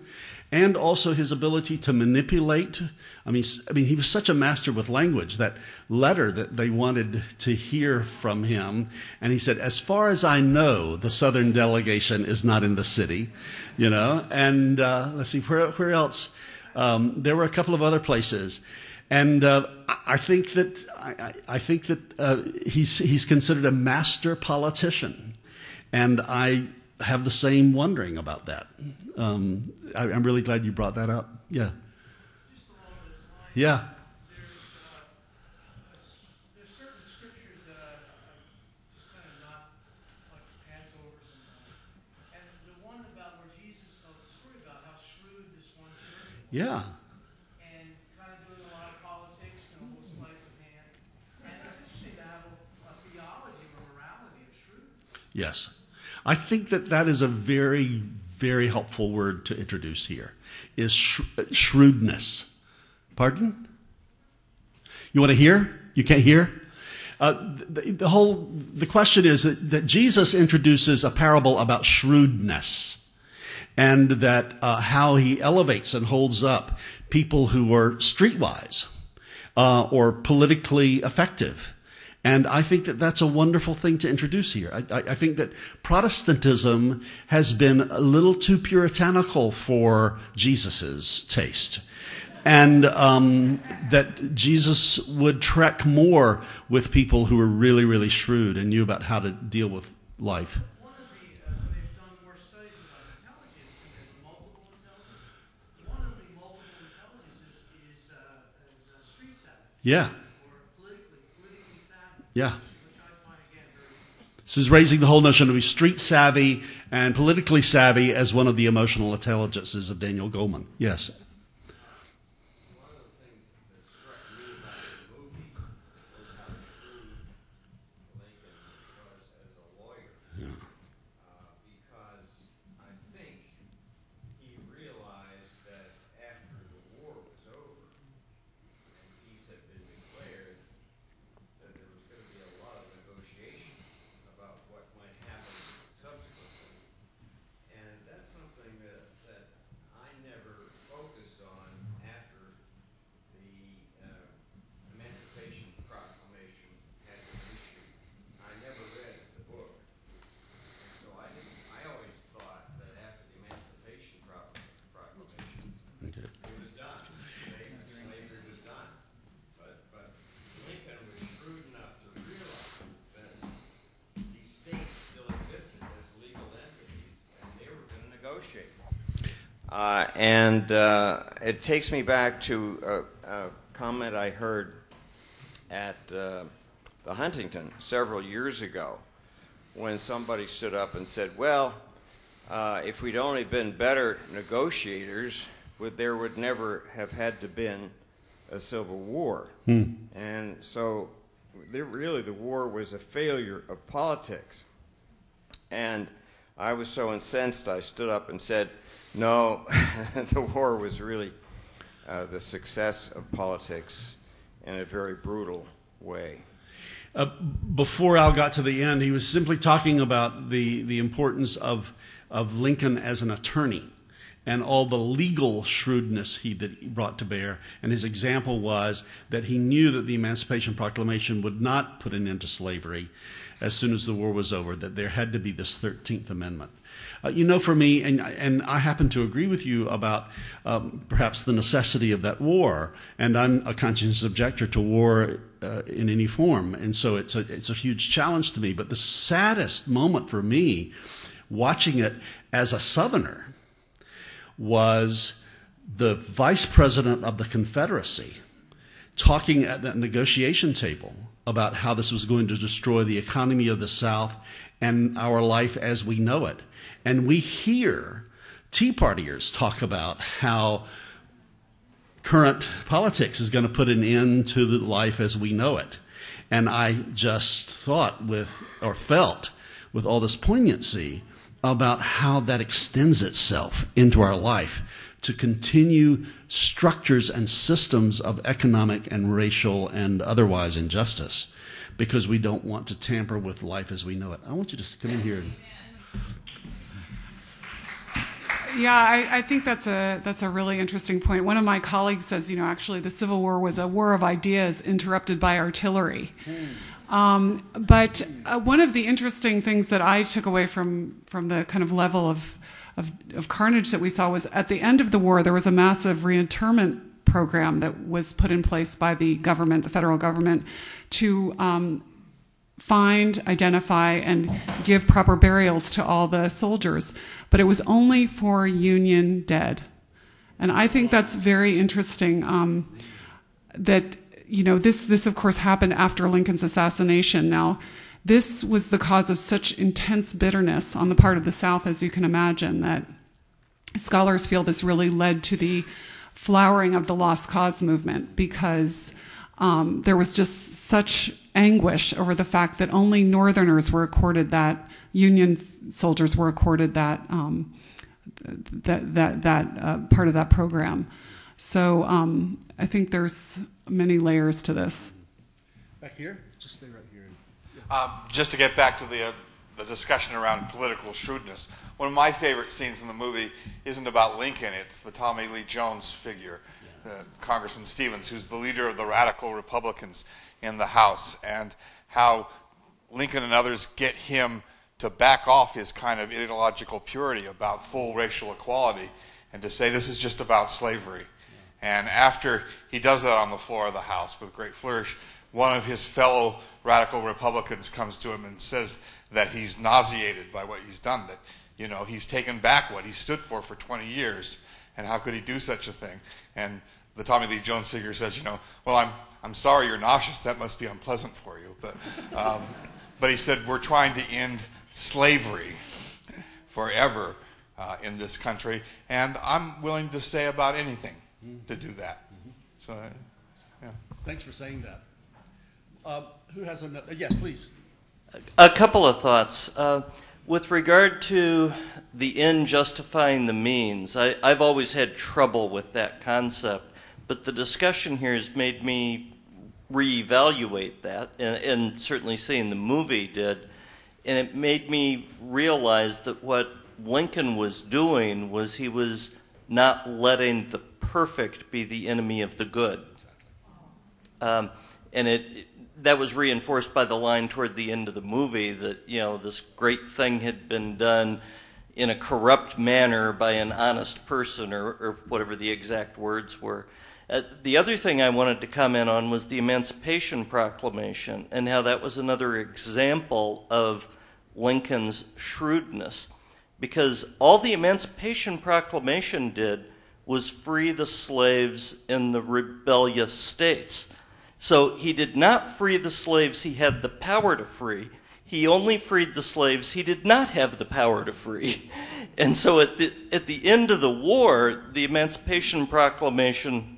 And also his ability to manipulate. I mean, he was such a master with language. That letter that they wanted to hear from him, and he said, "As far as I know, the Southern delegation is not in the city," you know. And let's see, where else? There were a couple of other places, and I think that he's considered a master politician, and I have the same wondering about that. I'm really glad you brought that up. Yeah. Just along those lines. Yeah. There's certain scriptures that I just kind of not like to pass over sometimes. And the one about where Jesus tells the story about how shrewd this one servant was. Yeah. And kind of doing a lot of politics and almost sleight of hand. And it's interesting to have a theology or morality of shrewdness. Yes. I think that is a very, very helpful word to introduce here, is shrewdness. Pardon? You want to hear? You can't hear? The question is that Jesus introduces a parable about shrewdness, and that how he elevates and holds up people who are streetwise or politically effective. And I think that that's a wonderful thing to introduce here. I think that Protestantism has been a little too puritanical for Jesus's taste. And that Jesus would trek more with people who were really, really shrewd and knew about how to deal with life. One of the, they've done more studies about intelligence, and there's multiple intelligence. One of the multiple intelligences is street savvy. Yeah. Yeah. This is raising the whole notion of street savvy and politically savvy as one of the emotional intelligences of Daniel Goleman. Yes. One of the things that struck me about the movie was how shrewd Lincoln was as a lawyer. Yeah. Because I think he realized that after the war was over and peace had been declared, that there was going to be a lot of negotiation about what might happen subsequently. And that's something that I never focused negotiate. And it takes me back to a comment I heard at the Huntington several years ago when somebody stood up and said, well, if we'd only been better negotiators, there would never have had to been a civil war. And so really the war was a failure of politics. And I was so incensed I stood up and said, no, the war was really the success of politics in a very brutal way. Before Al got to the end, he was simply talking about the importance of Lincoln as an attorney and all the legal shrewdness that he brought to bear. And his example was that he knew that the Emancipation Proclamation would not put an end to slavery as soon as the war was over, that there had to be this 13th Amendment. For me, and I happen to agree with you about perhaps the necessity of that war, and I'm a conscientious objector to war in any form, and so it's a huge challenge to me. But the saddest moment for me, watching it as a Southerner, was the Vice President of the Confederacy talking at that negotiation table about how this was going to destroy the economy of the South and our life as we know it. And we hear Tea Partiers talk about how current politics is going to put an end to the life as we know it. And I just felt with all this poignancy about how that extends itself into our life to continue structures and systems of economic and racial and otherwise injustice, because we don't want to tamper with life as we know it. I want you to come in here. Yeah, I think that's a really interesting point. One of my colleagues says, actually the Civil War was a war of ideas interrupted by artillery. But one of the interesting things that I took away from the kind of level of carnage that we saw was at the end of the war, there was a massive reinterment program that was put in place by the government, the federal government, to find, identify, and give proper burials to all the soldiers. But it was only for Union dead. And I think that's very interesting that, this of course happened after Lincoln's assassination. Now, this was the cause of such intense bitterness on the part of the South, as you can imagine, that scholars feel this really led to the flowering of the Lost Cause movement, because there was just such anguish over the fact that only Northerners were accorded that, Union soldiers were accorded that part of that program. So I think there's many layers to this. Back here? Just stay right here. Just to get back to the discussion around political shrewdness, one of my favorite scenes in the movie isn't about Lincoln, it's the Tommy Lee Jones figure, Congressman Stevens, who's the leader of the radical Republicans in the House, and how Lincoln and others get him to back off his kind of ideological purity about full racial equality and to say this is just about slavery. And after he does that on the floor of the House with great flourish, one of his fellow radical Republicans comes to him and says that he's nauseated by what he's done, that he's taken back what he stood for 20 years, and how could he do such a thing? And the Tommy Lee Jones figure says, well, I'm sorry you're nauseous, that must be unpleasant for you. But he said, we're trying to end slavery forever in this country, and I'm willing to say about anything to do that. So, yeah. Thanks for saying that. Who has another? Yes, please. A couple of thoughts. With regard to the end justifying the means, I've always had trouble with that concept, but the discussion here has made me reevaluate that, and certainly seeing the movie did, and it made me realize that what Lincoln was doing was he was not letting the perfect be the enemy of the good. And that was reinforced by the line toward the end of the movie that, this great thing had been done in a corrupt manner by an honest person, or whatever the exact words were. The other thing I wanted to comment on was the Emancipation Proclamation and how that was another example of Lincoln's shrewdness. because all the Emancipation Proclamation did was free the slaves in the rebellious states. So he did not free the slaves he had the power to free. He only freed the slaves he did not have the power to free. And so at the end of the war, the Emancipation Proclamation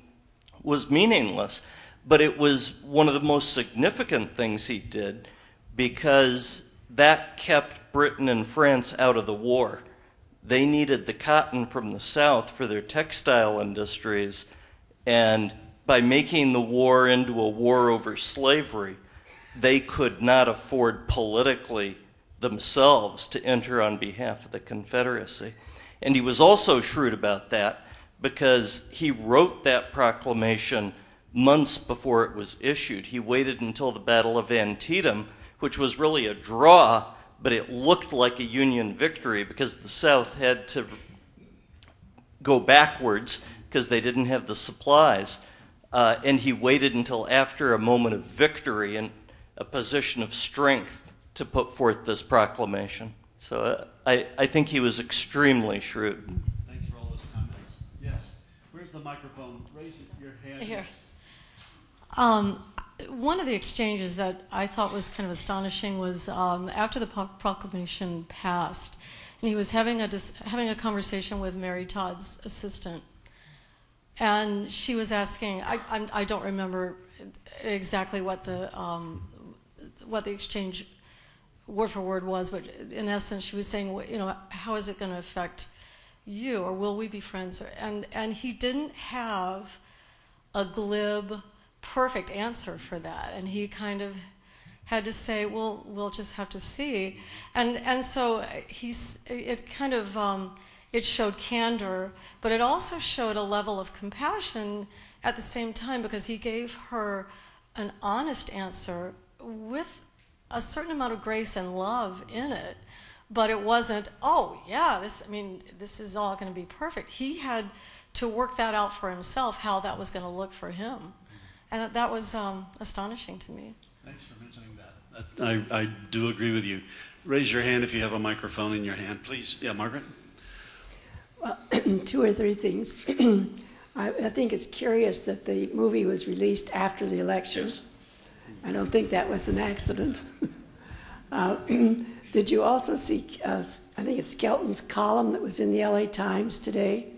was meaningless. But it was one of the most significant things he did, because that kept Britain and France out of the war. They needed the cotton from the South for their textile industries, and by making the war into a war over slavery, they could not afford politically themselves to enter on behalf of the Confederacy. And he was also shrewd about that, because he wrote that proclamation months before it was issued. He waited until the Battle of Antietam, which was really a draw, but it looked like a Union victory because the South had to go backwards because they didn't have the supplies. And he waited until after a moment of victory and a position of strength to put forth this proclamation. So I think he was extremely shrewd. Thanks for all those comments. Yes. Where's the microphone? Raise your hand. Here. One of the exchanges that I thought was kind of astonishing was after the proclamation passed, and he was having a conversation with Mary Todd's assistant, and she was asking, I don't remember exactly what the exchange word for word was, but in essence she was saying, you know, how is it going to affect you, or will we be friends? And he didn't have a glib, perfect answer for that, and he kind of had to say, well, we'll just have to see. And so it showed candor, but it also showed a level of compassion at the same time, because he gave her an honest answer with a certain amount of grace and love in it. But it wasn't, oh yeah, this is all going to be perfect. He had to work that out for himself, how that was going to look for him. And that was astonishing to me. Thanks for mentioning that. I do agree with you. Raise your hand if you have a microphone in your hand, please. Yeah, Margaret? Well, 2 or 3 things. I think it's curious that the movie was released after the election. Yes. I don't think that was an accident. Did you also see, I think it's Skelton's column that was in the LA Times today?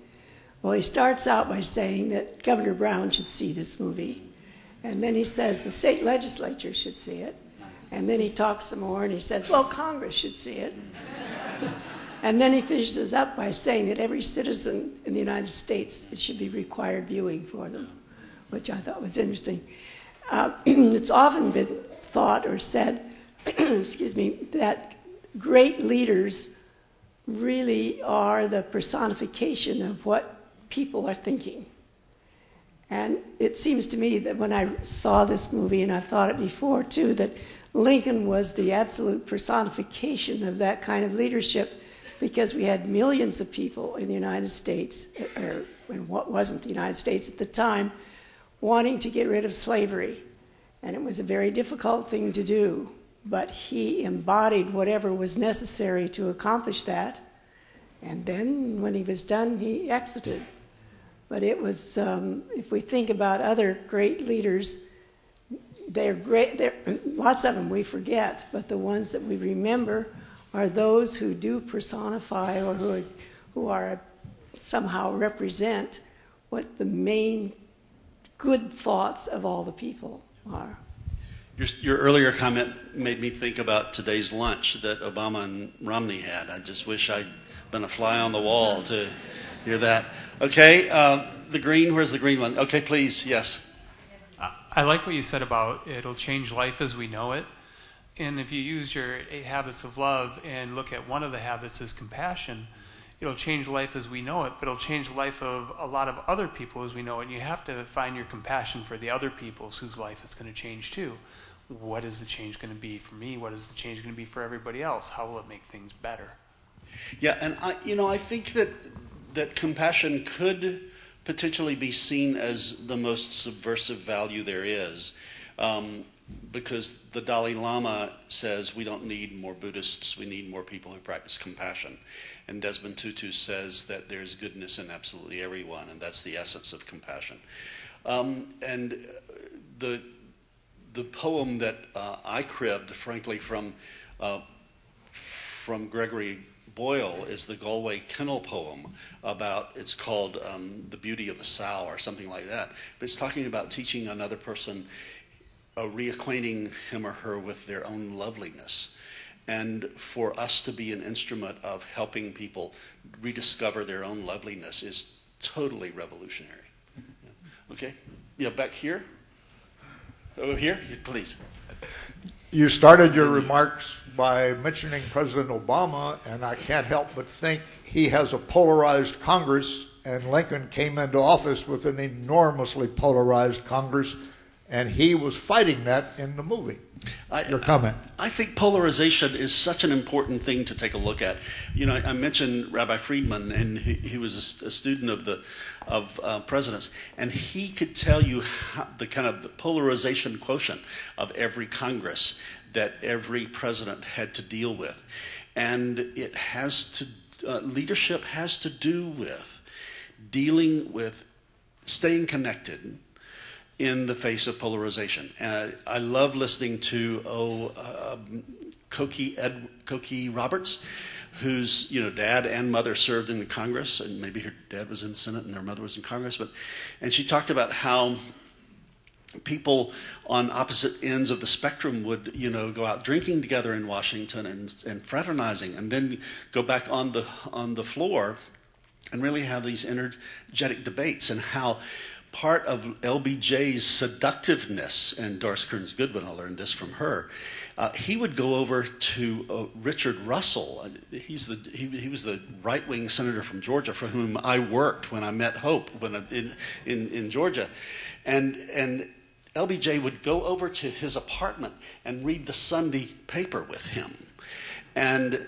Well, he starts out by saying that Governor Brown should see this movie. And then he says the state legislature should see it. And then he talks some more and he says, well, Congress should see it. And then he finishes up by saying that every citizen in the United States, it should be required viewing for them, which I thought was interesting. It's often been thought or said, excuse me, that great leaders really are the personification of what people are thinking. And it seems to me that when I saw this movie, and I've thought it before too, that Lincoln was the absolute personification of that kind of leadership, because we had millions of people in the United States, or in what wasn't the United States at the time, wanting to get rid of slavery. And it was a very difficult thing to do, but he embodied whatever was necessary to accomplish that. And then when he was done, he exited. But it was, if we think about other great leaders, they're great. Lots of them we forget, but the ones that we remember are those who do personify, or who are somehow represent what the main good thoughts of all the people are. Your earlier comment made me think about today's lunch that Obama and Romney had. I just wish I'd been a fly on the wall to hear that. Okay, the green, where's the green one? Okay, please, yes. I like what you said about it'll change life as we know it. And if you use your 8 habits of love and look at one of the habits as compassion, it'll change life as we know it, but it'll change the life of a lot of other people as we know it. And you have to find your compassion for the other people's whose life it's going to change too. What is the change going to be for me? What is the change going to be for everybody else? How will it make things better? Yeah, and I think that compassion could potentially be seen as the most subversive value there is. because the Dalai Lama says we don't need more Buddhists, we need more people who practice compassion. And Desmond Tutu says that there's goodness in absolutely everyone, and that's the essence of compassion. And the poem that I cribbed, frankly, from Gregory Boyle is the Galway Kennel poem about, it's called The Beauty of the Sow or something like that. But it's talking about teaching another person, reacquainting him or her with their own loveliness. And for us to be an instrument of helping people rediscover their own loveliness is totally revolutionary. Yeah. Okay? Yeah, back here. Over here, please. You started your remarks by mentioning President Obama, and I can't help but think he has a polarized Congress, and Lincoln came into office with an enormously polarized Congress, and he was fighting that in the movie. Your comment. I think polarization is such an important thing to take a look at. You know, I mentioned Rabbi Friedman, and he was a student of presidents, and he could tell you how, the kind of the polarization quotient of every Congress that every president had to deal with, and it has to leadership has to do with dealing with staying connected in the face of polarization. I love listening to Cokie Roberts, whose dad and mother served in the Congress, and maybe her dad was in the Senate and her mother was in Congress, and she talked about how people on opposite ends of the spectrum would go out drinking together in Washington and fraternizing, and then go back on the floor and really have these energetic debates, and how part of LBJ's seductiveness, and Doris Kearns Goodwin, I learned this from her, he would go over to Richard Russell. He was the right-wing senator from Georgia for whom I worked when I met Hope in Georgia. And LBJ would go over to his apartment and read the Sunday paper with him and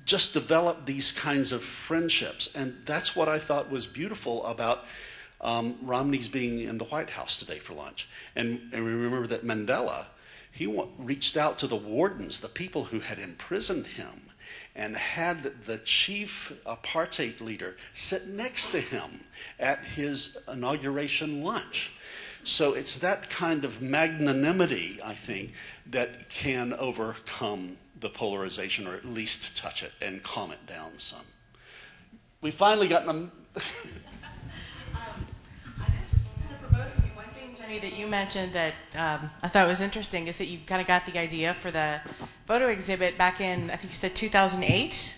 just develop these kinds of friendships. And that's what I thought was beautiful about Romney's being in the White House today for lunch. And remember that Mandela, he reached out to the wardens, the people who had imprisoned him, and had the chief apartheid leader sit next to him at his inauguration lunch. So it's that kind of magnanimity, I think, that can overcome the polarization, or at least touch it and calm it down some. We finally got them. That you mentioned that I thought was interesting is that you kind of got the idea for the photo exhibit back in, I think you said 2008.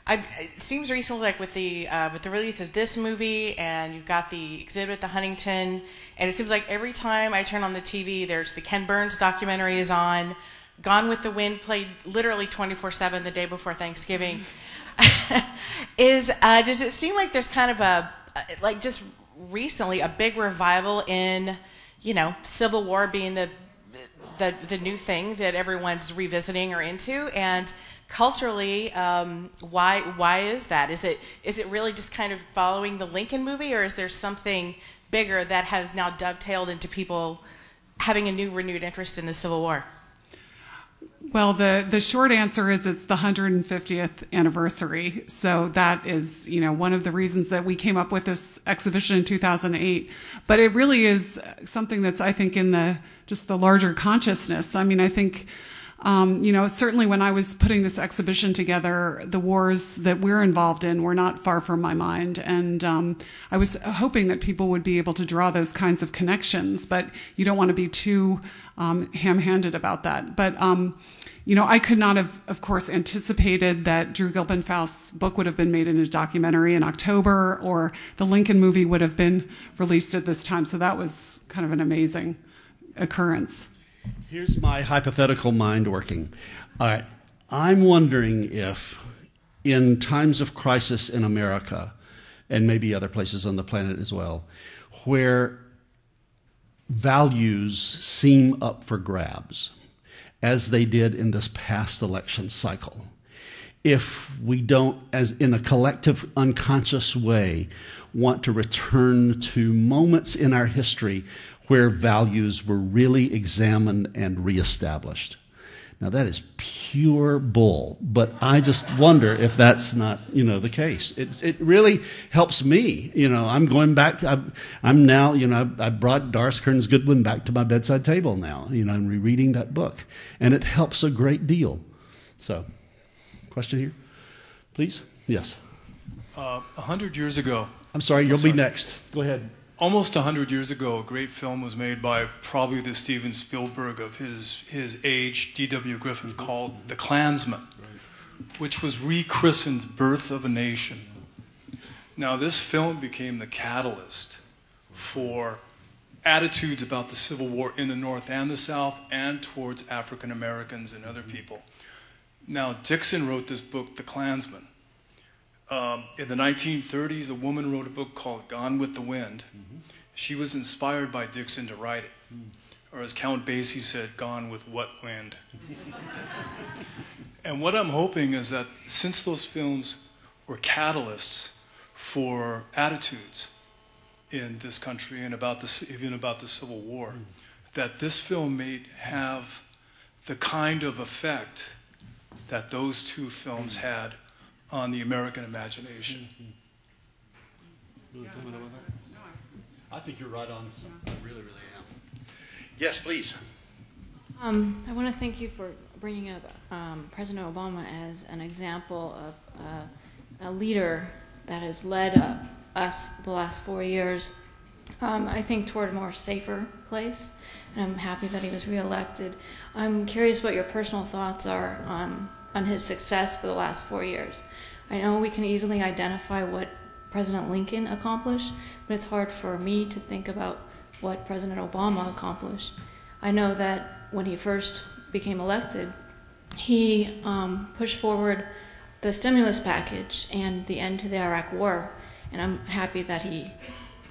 It seems recently, like with the release of this movie, and you've got the exhibit at the Huntington, and it seems like every time I turn on the TV, there's the Ken Burns documentary is on. Gone with the Wind played literally 24/7 the day before Thanksgiving. Does it seem like there's kind of just recently a big revival in, Civil War being the new thing that everyone's revisiting or into, and culturally, why is that? Is it really just kind of following the Lincoln movie, or is there something bigger that has now dovetailed into people having a new renewed interest in the Civil War? Well, the short answer is it's the 150th anniversary. So that is, one of the reasons that we came up with this exhibition in 2008. But it really is something that's, I think, in the larger consciousness. I mean, I think, certainly when I was putting this exhibition together, the wars that we're involved in were not far from my mind. And I was hoping that people would be able to draw those kinds of connections, but you don't want to be too ham-handed about that. But, I could not have, of course, anticipated that Drew Gilpin-Faust's book would have been made into a documentary in October, or the Lincoln movie would have been released at this time. So that was kind of an amazing occurrence. Here's my hypothetical mind working. All right. I'm wondering if in times of crisis in America, and maybe other places on the planet as well, where values seem up for grabs, as they did in this past election cycle, if we don't, as in a collective unconscious way, want to return to moments in our history where values were really examined and reestablished. Now that is pure bull, but I just wonder if that's not, the case. It really helps me. I'm going back. I'm now, I brought Doris Kearns Goodwin back to my bedside table now. I'm rereading that book, and it helps a great deal. So, question here, please. Yes. 100 years ago. I'm sorry. You'll be next. Go ahead. Almost 100 years ago, a great film was made by probably the Steven Spielberg of his age, D.W. Griffith, called The Klansman, which was rechristened Birth of a Nation. Now, this film became the catalyst for attitudes about the Civil War in the North and the South and towards African Americans and other people. Now, Dixon wrote this book, The Klansman. In the 1930s, a woman wrote a book called Gone with the Wind. She was inspired by Dixon to write it. Or as Count Basie said, gone with what wind? And what I'm hoping is that since those films were catalysts for attitudes in this country and even about the Civil War, that this film may have the kind of effect that those two films had on the American imagination. I think you're right on. I really, really am. Yes, please. I want to thank you for bringing up President Obama as an example of a leader that has led us the last 4 years, I think, toward a more safer place. And I'm happy that he was reelected. I'm curious what your personal thoughts are on his success for the last 4 years. I know we can easily identify what President Lincoln accomplished, but it's hard for me to think about what President Obama accomplished. I know that when he first became elected, he pushed forward the stimulus package and the end to the Iraq War, and I'm happy that he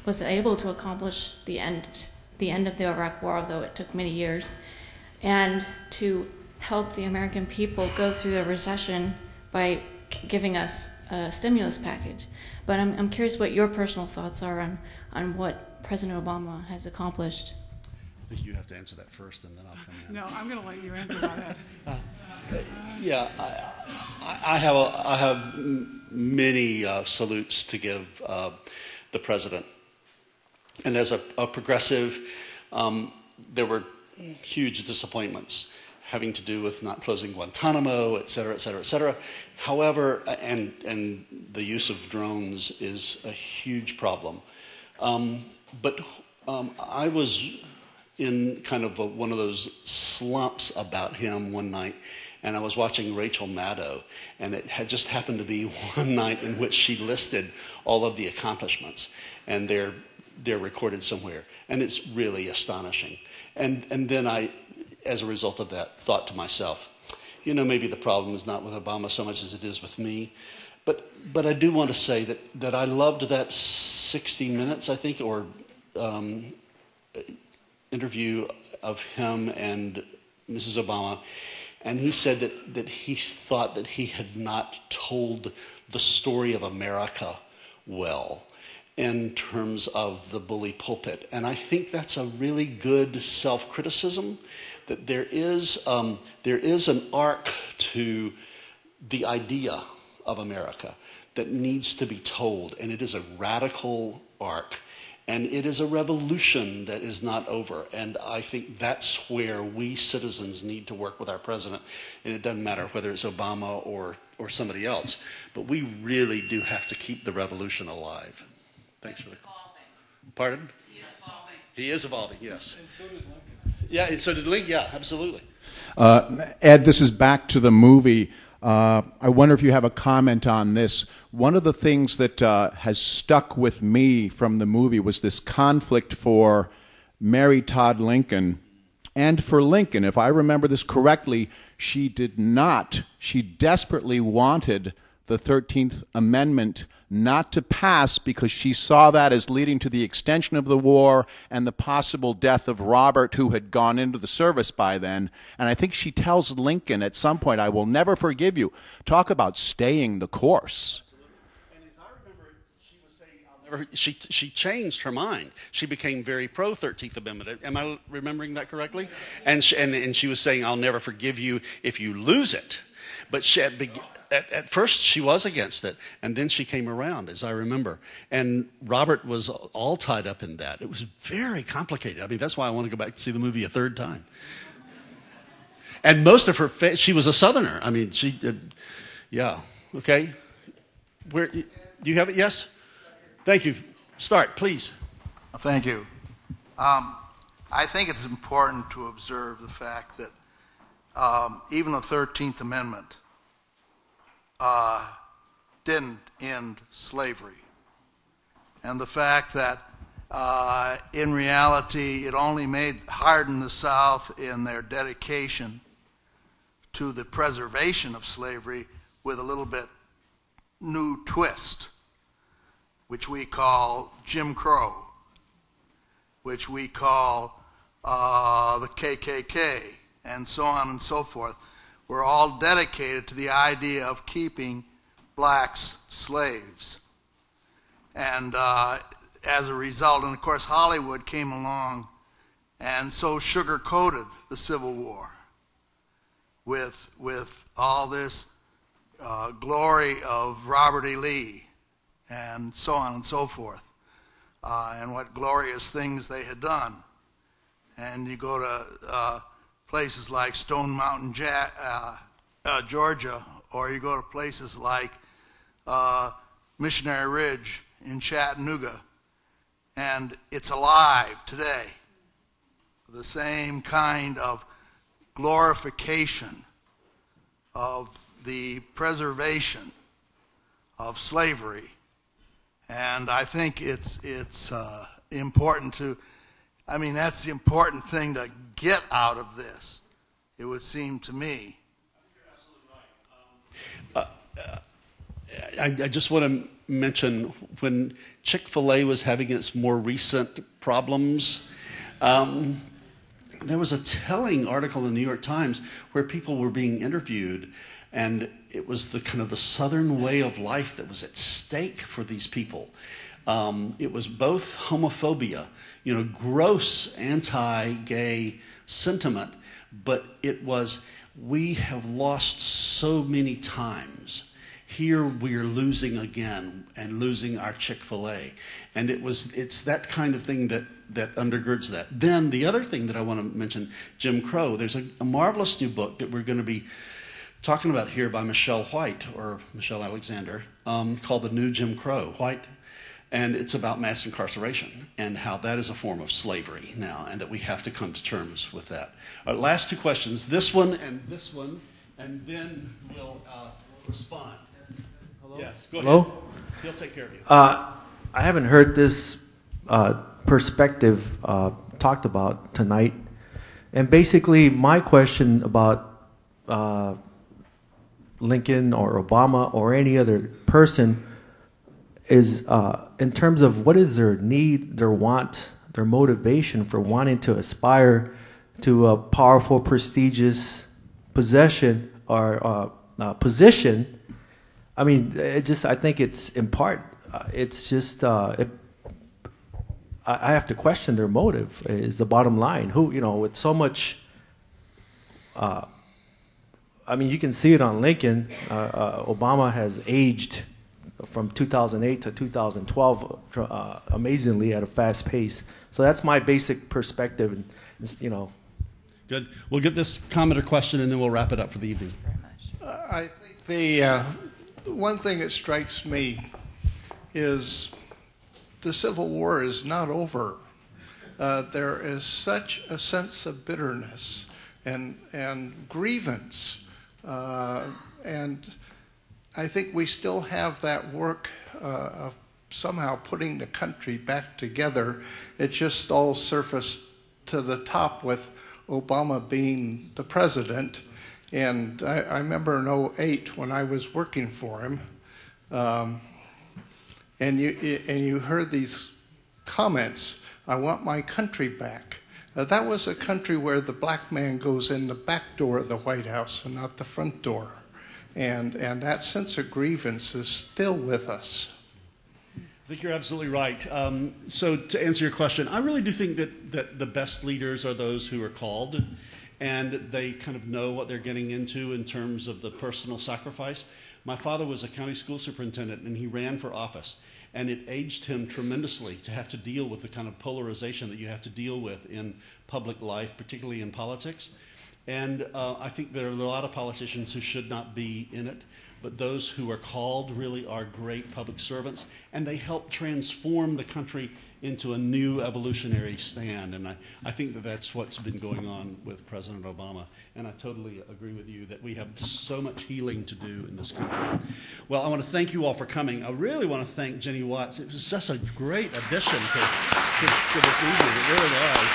was able to accomplish the end of the Iraq War, although it took many years, and to help the American people go through the recession by giving us a stimulus package. But I'm curious what your personal thoughts are on what President Obama has accomplished. I think you have to answer that first, and then I'll come in. No, I'm going to let you answer that. Yeah, I have many salutes to give the president. And as a progressive, there were huge disappointments having to do with not closing Guantanamo, et cetera, et cetera, et cetera. However, and the use of drones is a huge problem. But I was in kind of one of those slumps about him one night, and I was watching Rachel Maddow, and it had just happened to be one night in which she listed all of the accomplishments, and they're recorded somewhere, and it's really astonishing. And then I, as a result of that, thought to myself, maybe the problem is not with Obama so much as it is with me. But I do want to say that I loved that 60 Minutes, I think, or interview of him and Mrs. Obama. And he said that he thought that he had not told the story of America well in terms of the bully pulpit. And I think that's a really good self-criticism, that there is an arc to the idea of America that needs to be told, and it is a radical arc, and it is a revolution that is not over. And I think that's where we citizens need to work with our president, and it doesn't matter whether it's Obama or somebody else, but we really do have to keep the revolution alive. Thanks for the pardon? He is evolving, yes. And so did Lincoln. Yeah, and so did Lincoln. Yeah, absolutely. Ed, this is back to the movie. I wonder if you have a comment on this. One of the things that has stuck with me from the movie was this conflict for Mary Todd Lincoln and for Lincoln. If I remember this correctly, she desperately wanted the 13th Amendment not to pass because she saw that as leading to the extension of the war and the possible death of Robert, who had gone into the service by then. And I think she tells Lincoln at some point, "I will never forgive you." Talk about staying the course. And as I remember, she was saying, "I'll she changed her mind. She became very pro 13th Amendment. Am I remembering that correctly? And she was saying, "I'll never forgive you if you lose it." But at first she was against it, and then she came around, as I remember. And Robert was all tied up in that. It was very complicated. I mean, that's why I want to go back and see the movie a third time. And most of her, she was a Southerner. I mean, she did, yeah. Okay. Where do you have it? Yes. Thank you. Start, please. Thank you. I think it's important to observe the fact that even the 13th Amendment didn't end slavery. And the fact that in reality it only hardened the South in their dedication to the preservation of slavery with a little bit new twist, which we call Jim Crow, which we call the KKK, and so on and so forth. We're all dedicated to the idea of keeping blacks slaves. And as a result, and of course Hollywood came along and so sugar-coated the Civil War with all this glory of Robert E. Lee and so on and so forth, and what glorious things they had done. And you go to places like Stone Mountain, Georgia, or you go to places like Missionary Ridge in Chattanooga, and it's alive today. The same kind of glorification of the preservation of slavery. And I think it's important to, I mean, that's the important thing to get out of this, it would seem to me. I just want to mention when Chick-fil-A was having its more recent problems, there was a telling article in the New York Times where people were being interviewed, and it was the kind of the Southern way of life that was at stake for these people. It was both homophobia, gross anti-gay sentiment, but it was, we have lost so many times. Here we are losing again and losing our Chick-fil-A. And it's that kind of thing that undergirds that. Then the other thing that I want to mention, Jim Crow, there's a marvelous new book that we're going to be talking about here by Michelle White, or Michelle Alexander, called The New Jim Crow, White. And it's about mass incarceration and how that is a form of slavery now, and that we have to come to terms with that. All right, last two questions, this one, and then we'll respond. Hello? Yes, go ahead. Hello? He'll take care of you. I haven't heard this perspective talked about tonight. And basically, my question about Lincoln or Obama or any other person is in terms of what is their need, their want, their motivation for wanting to aspire to a powerful, prestigious possession or position. I mean, I think it's in part, it's just, I have to question their motive is the bottom line. With so much, I mean, you can see it on Lincoln. Obama has aged from 2008 to 2012 amazingly at a fast pace. So that's my basic perspective. Good. We'll get this comment or question, and then we'll wrap it up for the evening. I think the one thing that strikes me is the Civil War is not over. There is such a sense of bitterness and grievance, and I think we still have that work of somehow putting the country back together. It just all surfaced to the top with Obama being the president. And I remember in 2008 when I was working for him, and you heard these comments, "I want my country back." That was a country where the black man goes in the back door of the White House and not the front door. And that sense of grievance is still with us. I think you're absolutely right. So to answer your question, I really do think that the best leaders are those who are called, and they kind of know what they're getting into in terms of the personal sacrifice. My father was a county school superintendent, and he ran for office, and it aged him tremendously to have to deal with the kind of polarization that you have to deal with in public life, particularly in politics. And I think there are a lot of politicians who should not be in it, but those who are called really are great public servants, and they help transform the country into a new evolutionary stand. And I think that that's what's been going on with President Obama. And I totally agree with you that we have so much healing to do in this country. Well, I want to thank you all for coming. I really want to thank Jenny Watts. It was just a great addition to this evening. It really was.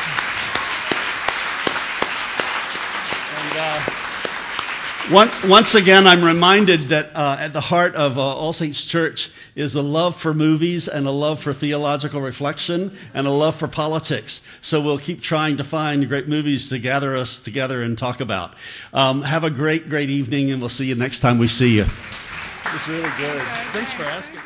And once again, I'm reminded that at the heart of All Saints Church is a love for movies and a love for theological reflection and a love for politics. So we'll keep trying to find great movies to gather us together and talk about. Have a great, great evening, and we'll see you next time we see you. It was really good. Thanks for asking.